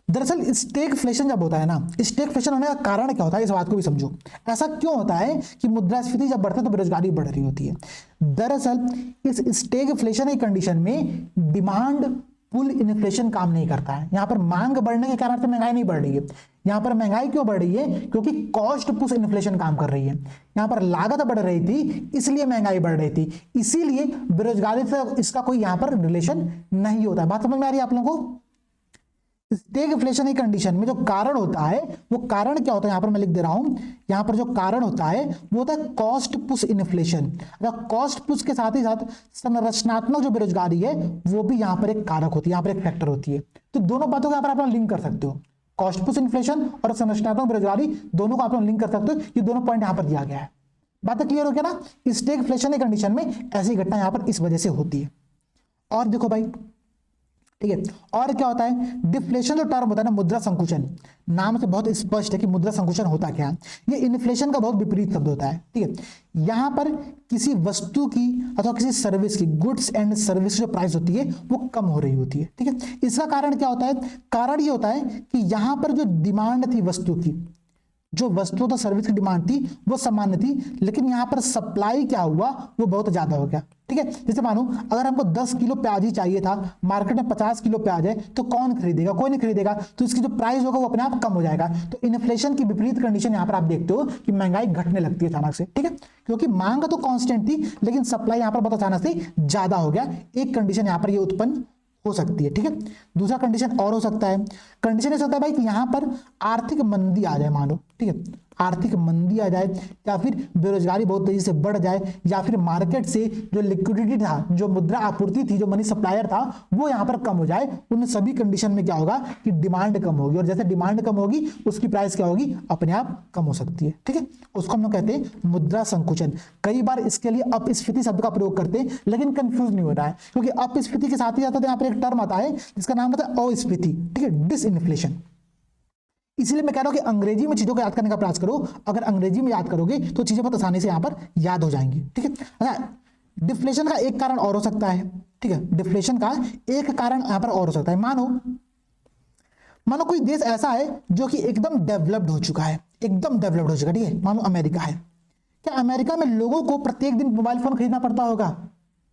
दरअसल स्टेगफ्लेशन जब होता है ना, स्टेगफ्लेशन होने का कारण क्या होता है, इस बात को भी समझो। ऐसा क्यों होता है कि मुद्रास्फीति जब बढ़ता है तो बेरोजगारी बढ़ रही होती है? दरअसल इस स्टेगफ्लेशन की कंडीशन में डिमांड पुल इन्फ्लेशन काम नहीं करता है। यहां पर मांग बढ़ने के कारण से महंगाई नहीं बढ़ रही है। यहां पर महंगाई क्यों बढ़ रही है? क्योंकि कॉस्ट पुश इन्फ्लेशन काम कर रही है। यहां पर लागत बढ़ रही थी, इसलिए महंगाई बढ़ रही थी, इसीलिए बेरोजगारी से इसका कोई यहां पर रिलेशन नहीं होता है। बात समझ में आ रही है आप लोगों को? स्टेगफ्लेशन की कंडीशन में जो कारण होता है, वो कारण क्या होता है, यहां पर मैं लिख दे रहा हूं। यहां पर जो कारण होता है वो होता है cost push inflation. Cost push के साथ ही साथ संरचनात्मक जो बेरोजगारी है वो भी यहां पर एक कारक होती है, यहां पर एक फैक्टर होती है। तो दोनों बातों को आप लिंक कर सकते हो, कॉस्ट पुश इन्फ्लेशन और संरचनात्मक बेरोजगारी, दोनों को आप लिंक कर सकते हो। ये दोनों पॉइंट यहां पर दिया गया है। बात क्लियर हो गया ना? स्टेगफ्लेशन की कंडीशन में ऐसी घटना यहां पर इस वजह से होती है। और देखो भाई, ठीक है, और क्या होता है? डिफ्लेशन जो टर्म होता है ना, मुद्रा संकुचन, नाम से बहुत स्पष्ट है कि मुद्रा संकुचन होता क्या है। ये इन्फ्लेशन का बहुत विपरीत शब्द होता है। ठीक है, यहां पर किसी वस्तु की अथवा किसी सर्विस की, गुड्स एंड सर्विस जो प्राइस होती है वो कम हो रही होती है। ठीक है, इसका कारण क्या होता है? कारण ये होता है कि यहां पर जो डिमांड थी वस्तु की, जो वस्तु तो सर्विस की डिमांड थी वो सामान्य थी, लेकिन यहां पर सप्लाई क्या हुआ, वो बहुत ज्यादा हो गया। ठीक है, जैसे मानो अगर हमको 10 किलो प्याज ही चाहिए था, मार्केट में 50 किलो प्याज है, तो कौन खरीदेगा? कोई नहीं खरीदेगा, तो इसकी जो प्राइस होगा वो अपने आप कम हो जाएगा। तो इन्फ्लेशन की विपरीत कंडीशन यहां पर आप देखते हो कि महंगाई घटने लगती है अचानक से। ठीक है, क्योंकि मांग तो कांस्टेंट थी, लेकिन सप्लाई यहां पर बहुत अचानक से ज्यादा हो गया। एक कंडीशन यहां पर ये उत्पन्न हो सकती है। ठीक है, दूसरा कंडीशन और हो सकता है, कंडीशन हो सकता है भाई कि यहां पर आर्थिक मंदी आ जाए, मानो, ठीक है, आर्थिक मंदी आ जाए, या फिर बेरोजगारी बहुत तेजी से बढ़ जाए, या फिर मार्केट से जो लिक्विडिटी था, जो मुद्रा आपूर्ति थी, जो मनी सप्लायर था, वो यहां पर कम हो जाए। उन सभी कंडीशन में क्या होगा कि डिमांड कम होगी, और जैसे डिमांड कम होगी उसकी प्राइस क्या होगी, अपने आप कम हो सकती है। ठीक है, उसको हम लोग कहते हैं मुद्रा संकुचन। कई बार इसके लिए अपस्फीति शब्द का प्रयोग करते हैं, लेकिन कंफ्यूज नहीं होना है, क्योंकि अपस्फीति के साथ ही आता है यहाँ पर एक टर्म आता है जिसका नाम होता है अस्फीति। ठीक है, डिसइन्फ्लेशन। इसलिए मैं कह रहा हूं कि अंग्रेजी में चीजों को याद करने का प्रयास करो। अगर अंग्रेजी में याद करोगे तो चीजें बहुत आसानी से यहां पर याद हो जाएंगी। ठीक है, अच्छा, डिफ्लेशन का एक कारण और हो सकता है। ठीक है, डिफ्लेशन का एक कारण यहां पर और हो सकता है। मानो कोई देश ऐसा है जो कि एकदम डेवलप्ड हो चुका है, एकदम डेवलप्ड हो चुका है। ठीक है, मानो अमेरिका है। क्या अमेरिका में लोगों को प्रत्येक दिन मोबाइल फोन खरीदना पड़ता होगा?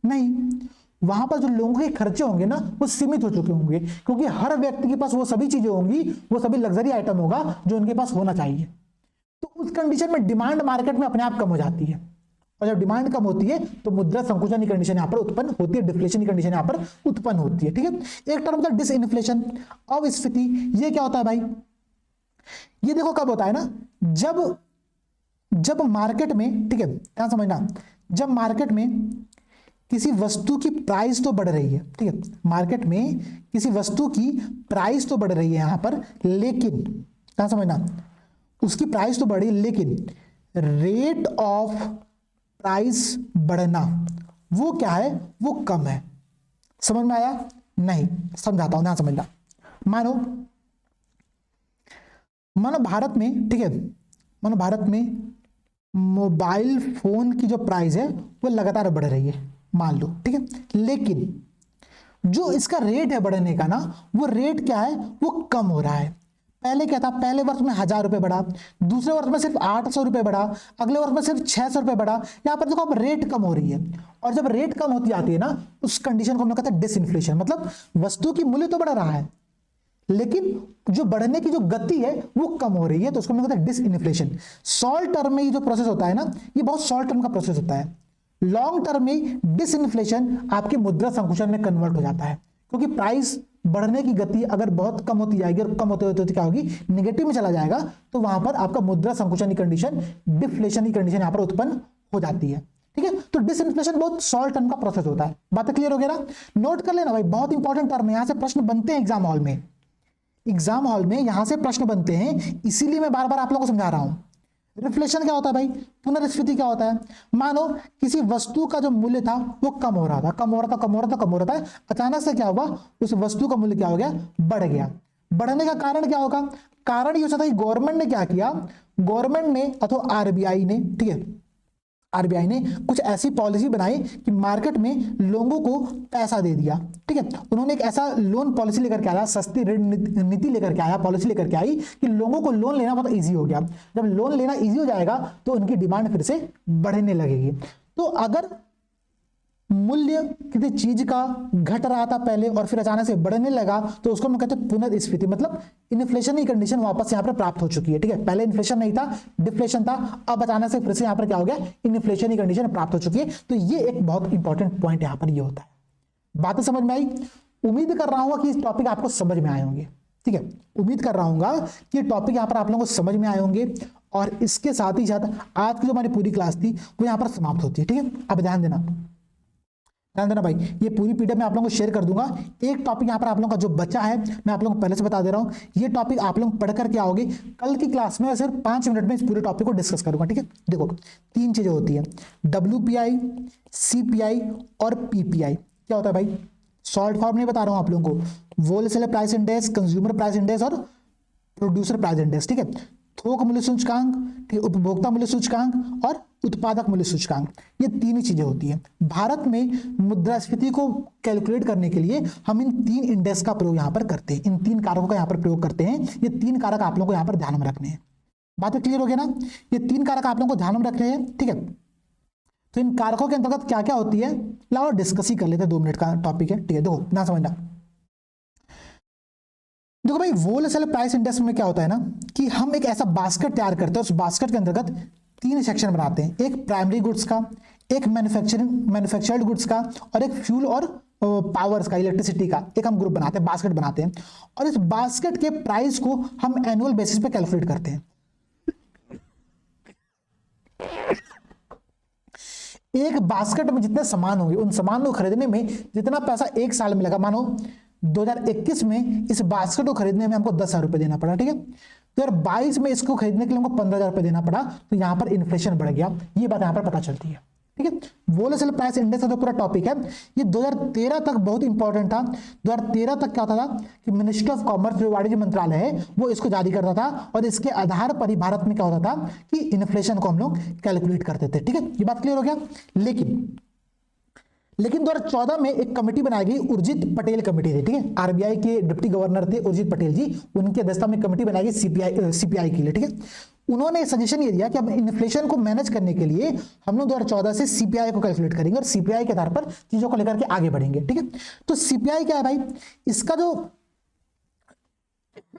नहीं, वहां पर जो लोगों के खर्चे होंगे ना वो सीमित हो चुके होंगे, क्योंकि हर व्यक्ति के पास वो सभी चीजें होंगी, वो सभी लग्जरी आइटम होगा जो उनके पास होना चाहिए। तो उस कंडीशन में डिमांड मार्केट में अपने आप कम हो जाती है, और जब डिमांड कम होती है तो मुद्रा संकुचन की कंडीशन यहां पर उत्पन्न होती है, डिफ्लेशन की कंडीशन यहां पर उत्पन्न होती है। ठीक है, एक टर्म होता है डिसइन्फ्लेशन, अस्फीति। ये क्या होता है भाई? ये देखो कब होता है ना, जब मार्केट में, ठीक है ध्यान समझना, जब मार्केट में किसी वस्तु की प्राइस तो बढ़ रही है, ठीक है, मार्केट में किसी वस्तु की प्राइस तो बढ़ रही है यहां पर, लेकिन क्या समझना, उसकी प्राइस तो बढ़ी, लेकिन रेट ऑफ प्राइस बढ़ना वो क्या है, वो कम है। समझ में आया? नहीं, समझाता हूं, ध्यान समझना। मानो भारत में, ठीक है, मानो भारत में मोबाइल फोन की जो प्राइस है वो लगातार बढ़ रही है। मान लो, ठीक है। लेकिन जो इसका रेट है बढ़ने का ना, वो रेट क्या है, वो कम हो रहा है। पहले क्या था, पहले वर्ष में 1000 रुपए बढ़ा, दूसरे वर्ष में सिर्फ 800 रुपए बढ़ा, अगले वर्ष में सिर्फ 600 रुपए बढ़ा। यहां पर देखो अब रेट कम हो रही है, और जब रेट कम होती जाती है ना, उस कंडीशन को हम लोग कहते हैं डिसइंफ्लेशन। मतलब वस्तु की मूल्य तो बढ़ रहा है, लेकिन जो बढ़ने की जो गति है वो कम हो रही है, तो उसको हम लोग कहते हैं डिसइन्फ्लेशन। शॉर्ट टर्म में ये जो प्रोसेस होता है ना, ये बहुत शॉर्ट टर्म का प्रोसेस होता है। लॉन्ग टर्म में डिसइन्फ्लेशन आपके मुद्रा संकुचन में कन्वर्ट हो जाता है, क्योंकि प्राइस बढ़ने की गति अगर बहुत कम होती जाएगी, और कम होते होते क्या होगी, नेगेटिव में चला जाएगा, तो वहां पर आपका मुद्रा संकुचन की कंडीशन, डिफ्लेशन की कंडीशन यहां पर उत्पन्न हो जाती है। ठीक है, तो डिसइन्फ्लेशन बहुत शॉर्ट टर्म का प्रोसेस होता है। बात क्लियर हो गया ना? नोट कर लेना भाई, बहुत इंपॉर्टेंट टर्म है, यहां से प्रश्न बनते हैं एग्जाम हॉल में। एग्जाम हॉल में यहां से प्रश्न बनते हैं, इसीलिए मैं बार बार आप लोगों को समझा रहा हूं। रिफ्लेशन क्या होता है भाई? पुनर्स्फीति क्या होता है? मानो किसी वस्तु का जो मूल्य था वो कम हो रहा था, कम हो रहा था, कम हो रहा था, कम हो रहा था, अचानक से क्या हुआ, उस वस्तु का मूल्य क्या हो गया, बढ़ गया। बढ़ने का कारण क्या होगा? कारण ये हो सकता है कि गवर्नमेंट ने क्या किया, गवर्नमेंट ने अथवा आरबीआई ने, ठीक है, आरबीआई ने कुछ ऐसी पॉलिसी बनाई कि मार्केट में लोगों को पैसा दे दिया। ठीक है, उन्होंने एक ऐसा लोन पॉलिसी लेकर के आया, सस्ती ऋण नीति लेकर के आया, पॉलिसी लेकर के आई कि लोगों को लोन लेना बहुत इजी हो गया। जब लोन लेना इजी हो जाएगा तो उनकी डिमांड फिर से बढ़ने लगेगी। तो अगर मूल्य किसी चीज का घट रहा था पहले और फिर अचानक से बढ़ने लगा, तो उसको हम कहते हैं पुनर्स्फीति। मतलब इन्फ्लेशन की कंडीशन वापस यहाँ पर प्राप्त हो चुकी है। ठीक है, पहले इन्फ्लेशन नहीं था, डिफ्लेशन था, अब अचानक से फिर से यहाँ पर क्या हो गया, इन्फ्लेशन की कंडीशन प्राप्त हो चुकी है। तो ये एक बहुत इंपॉर्टेंट पॉइंट यहाँ पर ये होता है। बातें समझ में आई? उम्मीद कर रहा हूँ कि इस टॉपिक आपको समझ में आए होंगे। ठीक है, उम्मीद कर रहा हूँ कि टॉपिक यहाँ पर आप लोगों को समझ में आए होंगे, और इसके साथ ही साथ आज की जो हमारी पूरी क्लास थी वो यहाँ पर समाप्त होती है। ठीक है, अब ध्यान देना भाई, ये पूरी पीडीएफ मैं आप लोगों को शेयर कर दूंगा। एक टॉपिक यहाँ पर आप लोगों का जो बचा है, मैं आप लोगों को पहले से बता दे रहा हूँ, ये टॉपिक आप लोग पढ़ कर के आओगे। कल की क्लास में सिर्फ 5 मिनट में इस पूरे टॉपिक को डिस्कस करूंगा। ठीक है, देखो 3 चीजें होती है, WPI, CPI और PPI। क्या होता है भाई? शॉर्ट फॉर्म नहीं बता रहा हूं आप लोगों को, wholesale price index, consumer price index और प्रोड्यूसर प्राइस इंडेक्स। ठीक है, थोक मूल्य सूचकांक, ठीक है, उपभोक्ता मूल्य सूचकांक और उत्पादक मूल्य सूचकांक, ये 3 ही चीजें होती हैं। भारत में मुद्रास्फीति को कैलकुलेट करने के लिए हम इन 3 इंडेक्स का प्रयोग यहां पर करते हैं, इन 3 कारकों का यहां पर प्रयोग करते हैं। ये 3 कारक आप लोगों को यहां पर ध्यान में रखने हैं। बात क्लियर हो गया ना? ये 3 कारक आप लोगों को ध्यान में रखने हैं। ठीक है, तो इन कारकों के अंतर्गत क्या क्या होती है, लाओ डिस्कस ही कर लेते हैं, 2 मिनट का टॉपिक है। ठीक है, देखो ना समझना, देखो भाई, होलसेल प्राइस इंडेक्स में क्या होता है ना, कि हम एक ऐसा बास्केट तैयार करते हैं, उस बास्केट के अंतर्गत 3 सेक्शन बनाते हैं, एक प्राइमरी गुड्स का, एक मैन्युफैक्चर्ड गुड्स का, और एक फ्यूल और पावर्स का, इलेक्ट्रिसिटी का, एक हम ग्रुप बनाते हैं, बास्केट बनाते हैं। और इस बास्केट के प्राइस को हम एनुअल बेसिस पे कैलकुलेट करते हैं। एक बास्केट में जितने सामान होंगे, उन सामान को खरीदने में जितना पैसा एक साल में लगा, मानो 2021 में इस बास्केट को खरीदने में हमको 10,000 रुपए देना पड़ा। ठीक है, 2022 में इसको खरीदने के लिए हमको 15,000 रुपए देना पड़ा, तो यहां पर इन्फ्लेशन बढ़ गया। ये बात यहां पर पता चलती है। ठीक है, होलसेल प्राइस इंडेक्स का जो पूरा टॉपिक है, ये 2013 तक बहुत इंपॉर्टेंट था। 2013 तक क्या होता था कि मिनिस्ट्री ऑफ कॉमर्स, जो वाणिज्य मंत्रालय है, वो इसको जारी करता था, और इसके आधार पर ही भारत में क्या होता था कि इन्फ्लेशन को हम लोग कैलकुलेट करते थे। ठीक है, ये बात क्लियर हो गया? लेकिन 2014 में एक कमेटी बनाई गई, उर्जित पटेल कमेटी थी। ठीक है, आरबीआई के डिप्टी गवर्नर थे उर्जित पटेल जी, उनकी अध्यक्षता में कमेटी बनाई गई सीपीआई के लिए। ठीक है, उन्होंने सजेशन ये दिया कि अब इन्फ्लेशन को मैनेज करने के लिए हम लोग 2014 से सीपीआई को कैलकुलेट करेंगे, और सीपीआई के आधार पर चीजों को लेकर के आगे बढ़ेंगे। ठीक है, तो सीपीआई क्या है भाई? इसका जो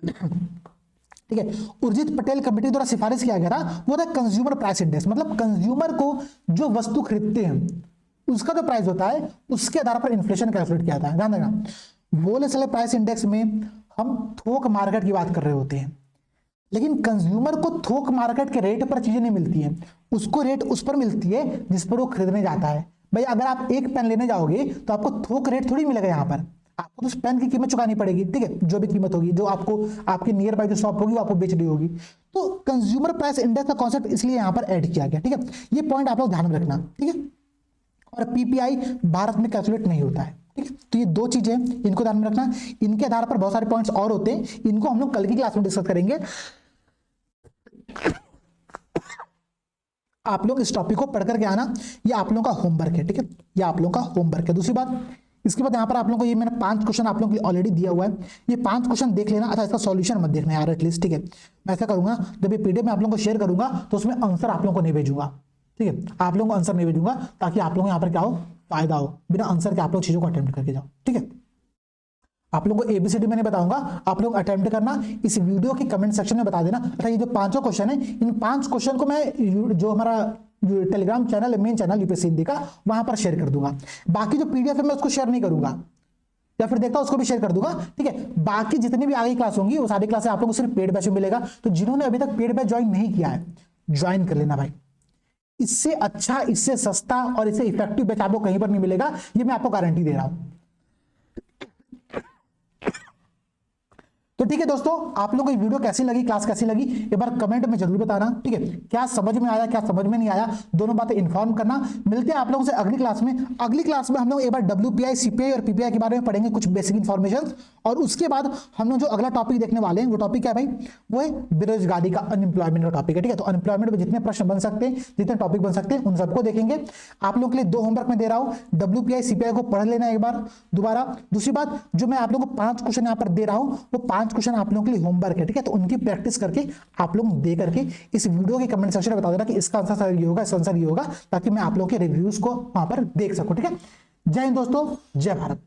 ठीक है, उर्जित पटेल कमेटी द्वारा सिफारिश किया गया था, वो था कंज्यूमर प्राइस इंडेक्स। मतलब कंज्यूमर को जो वस्तु खरीदते हैं उसका जो प्राइस होता है, उसके आधार पर इन्फ्लेशन कैलकुलेट किया जाता है। ध्यान देना, होलसेल प्राइस इंडेक्स में हम थोक मार्केट की बात कर रहे होते हैं, लेकिन कंज्यूमर को थोक मार्केट के रेट पर चीजें नहीं मिलती हैं, उसको रेट उस पर मिलती है जिस पर वो खरीदने जाता है। भाई अगर आप एक पेन लेने जाओगे तो आपको थोक रेट थोड़ी मिलेगा, यहाँ पर आपको तो उस पेन की कीमत चुकानी पड़ेगी। ठीक है, जो भी कीमत होगी, जो आपको आपके नियर बाय जो शॉप होगी वो आपको बेच रही होगी। तो कंज्यूमर प्राइस इंडेक्स का कॉन्सेप्ट इसलिए यहाँ पर ऐड किया गया। ठीक है, ये पॉइंट आप लोग ध्यान में रखना। ठीक है, और पीपीआई भारत में कैलकुलेट नहीं होता है। ठीक है, तो ये 2 चीजें इनको ध्यान में रखना। इनके आधार पर बहुत सारे पॉइंट्स और होते हैं, इनको हम लोग कल की क्लास में डिस्कस करेंगे। आप लोग इस टॉपिक को पढ़ करके आना, ये आप लोगों का होमवर्क है, ठीक है, ये आप लोगों का होमवर्क है। दूसरी बात, इसके बाद यहाँ पर आप लोगों को ये मैंने 5 क्वेश्चन आप लोगों के लिए ऑलरेडी दिया हुआ है, ये 5 क्वेश्चन देख लेना। अच्छा, इसका सॉल्यूशन मत देखना यार एटलीस्ट, ठीक है। मैं ऐसा करूंगा, जब ये पीडीएफ मैं आप लोगों को शेयर करूंगा तो उसमें आंसर आप लोगों को नहीं भेजूंगा, ठीक है, आप लोगों को आंसर नहीं भेजूंगा, ताकि आप लोगों को यहाँ पर क्या हो, फायदा हो। बिना आंसर के आप लोग चीजों को अटेम्प्ट करके जाओ, ठीक है। आप लोगों को एबीसीडी मैंने बताऊंगा, आप लोग अटेम्प्ट करना, इस वीडियो के कमेंट सेक्शन में बता देना। अच्छा, ये जो 5 क्वेश्चन है, इन 5 क्वेश्चन को मैं जो हमारा टेलीग्राम चैनल है, मेन चैनल यूपीएससी हिंदी का, वहां पर शेयर कर दूंगा। बाकी जो पीडीएफ है मैं उसको शेयर नहीं करूंगा, या फिर देखता हूं उसको भी शेयर कर दूंगा, ठीक है। बाकी जितनी भी आगे क्लास होंगी वो सारी क्लासें आप लोगों को सिर्फ पेड बैच में मिलेगा। तो जिन्होंने अभी तक पेड बैच ज्वाइन नहीं किया है, ज्वाइन कर लेना भाई। इससे अच्छा, इससे सस्ता और इससे इफेक्टिव बैच आपको कहीं पर नहीं मिलेगा, ये मैं आपको गारंटी दे रहा हूं। तो ठीक है दोस्तों, आप लोगों को ये वीडियो कैसी लगी, क्लास कैसी लगी, एक बार कमेंट में जरूर बताना, ठीक है। क्या समझ में आया, क्या समझ में नहीं आया, दोनों बातें इन्फॉर्म करना। मिलते हैं आप लोगों से अगली क्लास में। अगली क्लास में हम लोग एक बार WPI, CPI और PPI के बारे में पढ़ेंगे, कुछ बेसिक इन्फॉर्मेशन, और उसके बाद हम लोग जो अगला टॉपिक देखने वाले हैं, वो टॉपिक क्या है भाई, वो है बेरोजगारी का, अनएम्प्लॉयमेंट का टॉपिक है, ठीक है। तो अनएम्प्लॉयमेंट में जितने प्रश्न बन सकते हैं, जितने टॉपिक बन सकते हैं, उन सबको देखेंगे। आप लोगों के लिए 2 होमवर्क में दे रहा हूं, WPI, CPI को पढ़ लेना एक बार दोबारा। दूसरी बात, जो मैं आप लोगों को 5 क्वेश्चन यहाँ पर दे रहा हूं, वो 5 क्वेश्चन आप लोगों के लिए होमवर्क है, ठीक है। तो उनकी प्रैक्टिस करके आप लोग दे करके इस वीडियो के कमेंट सेक्शन में बता देना कि इसका आंसर ये होगा, इसका आंसर ये होगा, ताकि मैं आप लोगों के रिव्यूज को वहां पर देख सकूं, ठीक है। जय हिंद दोस्तों, जय भारत।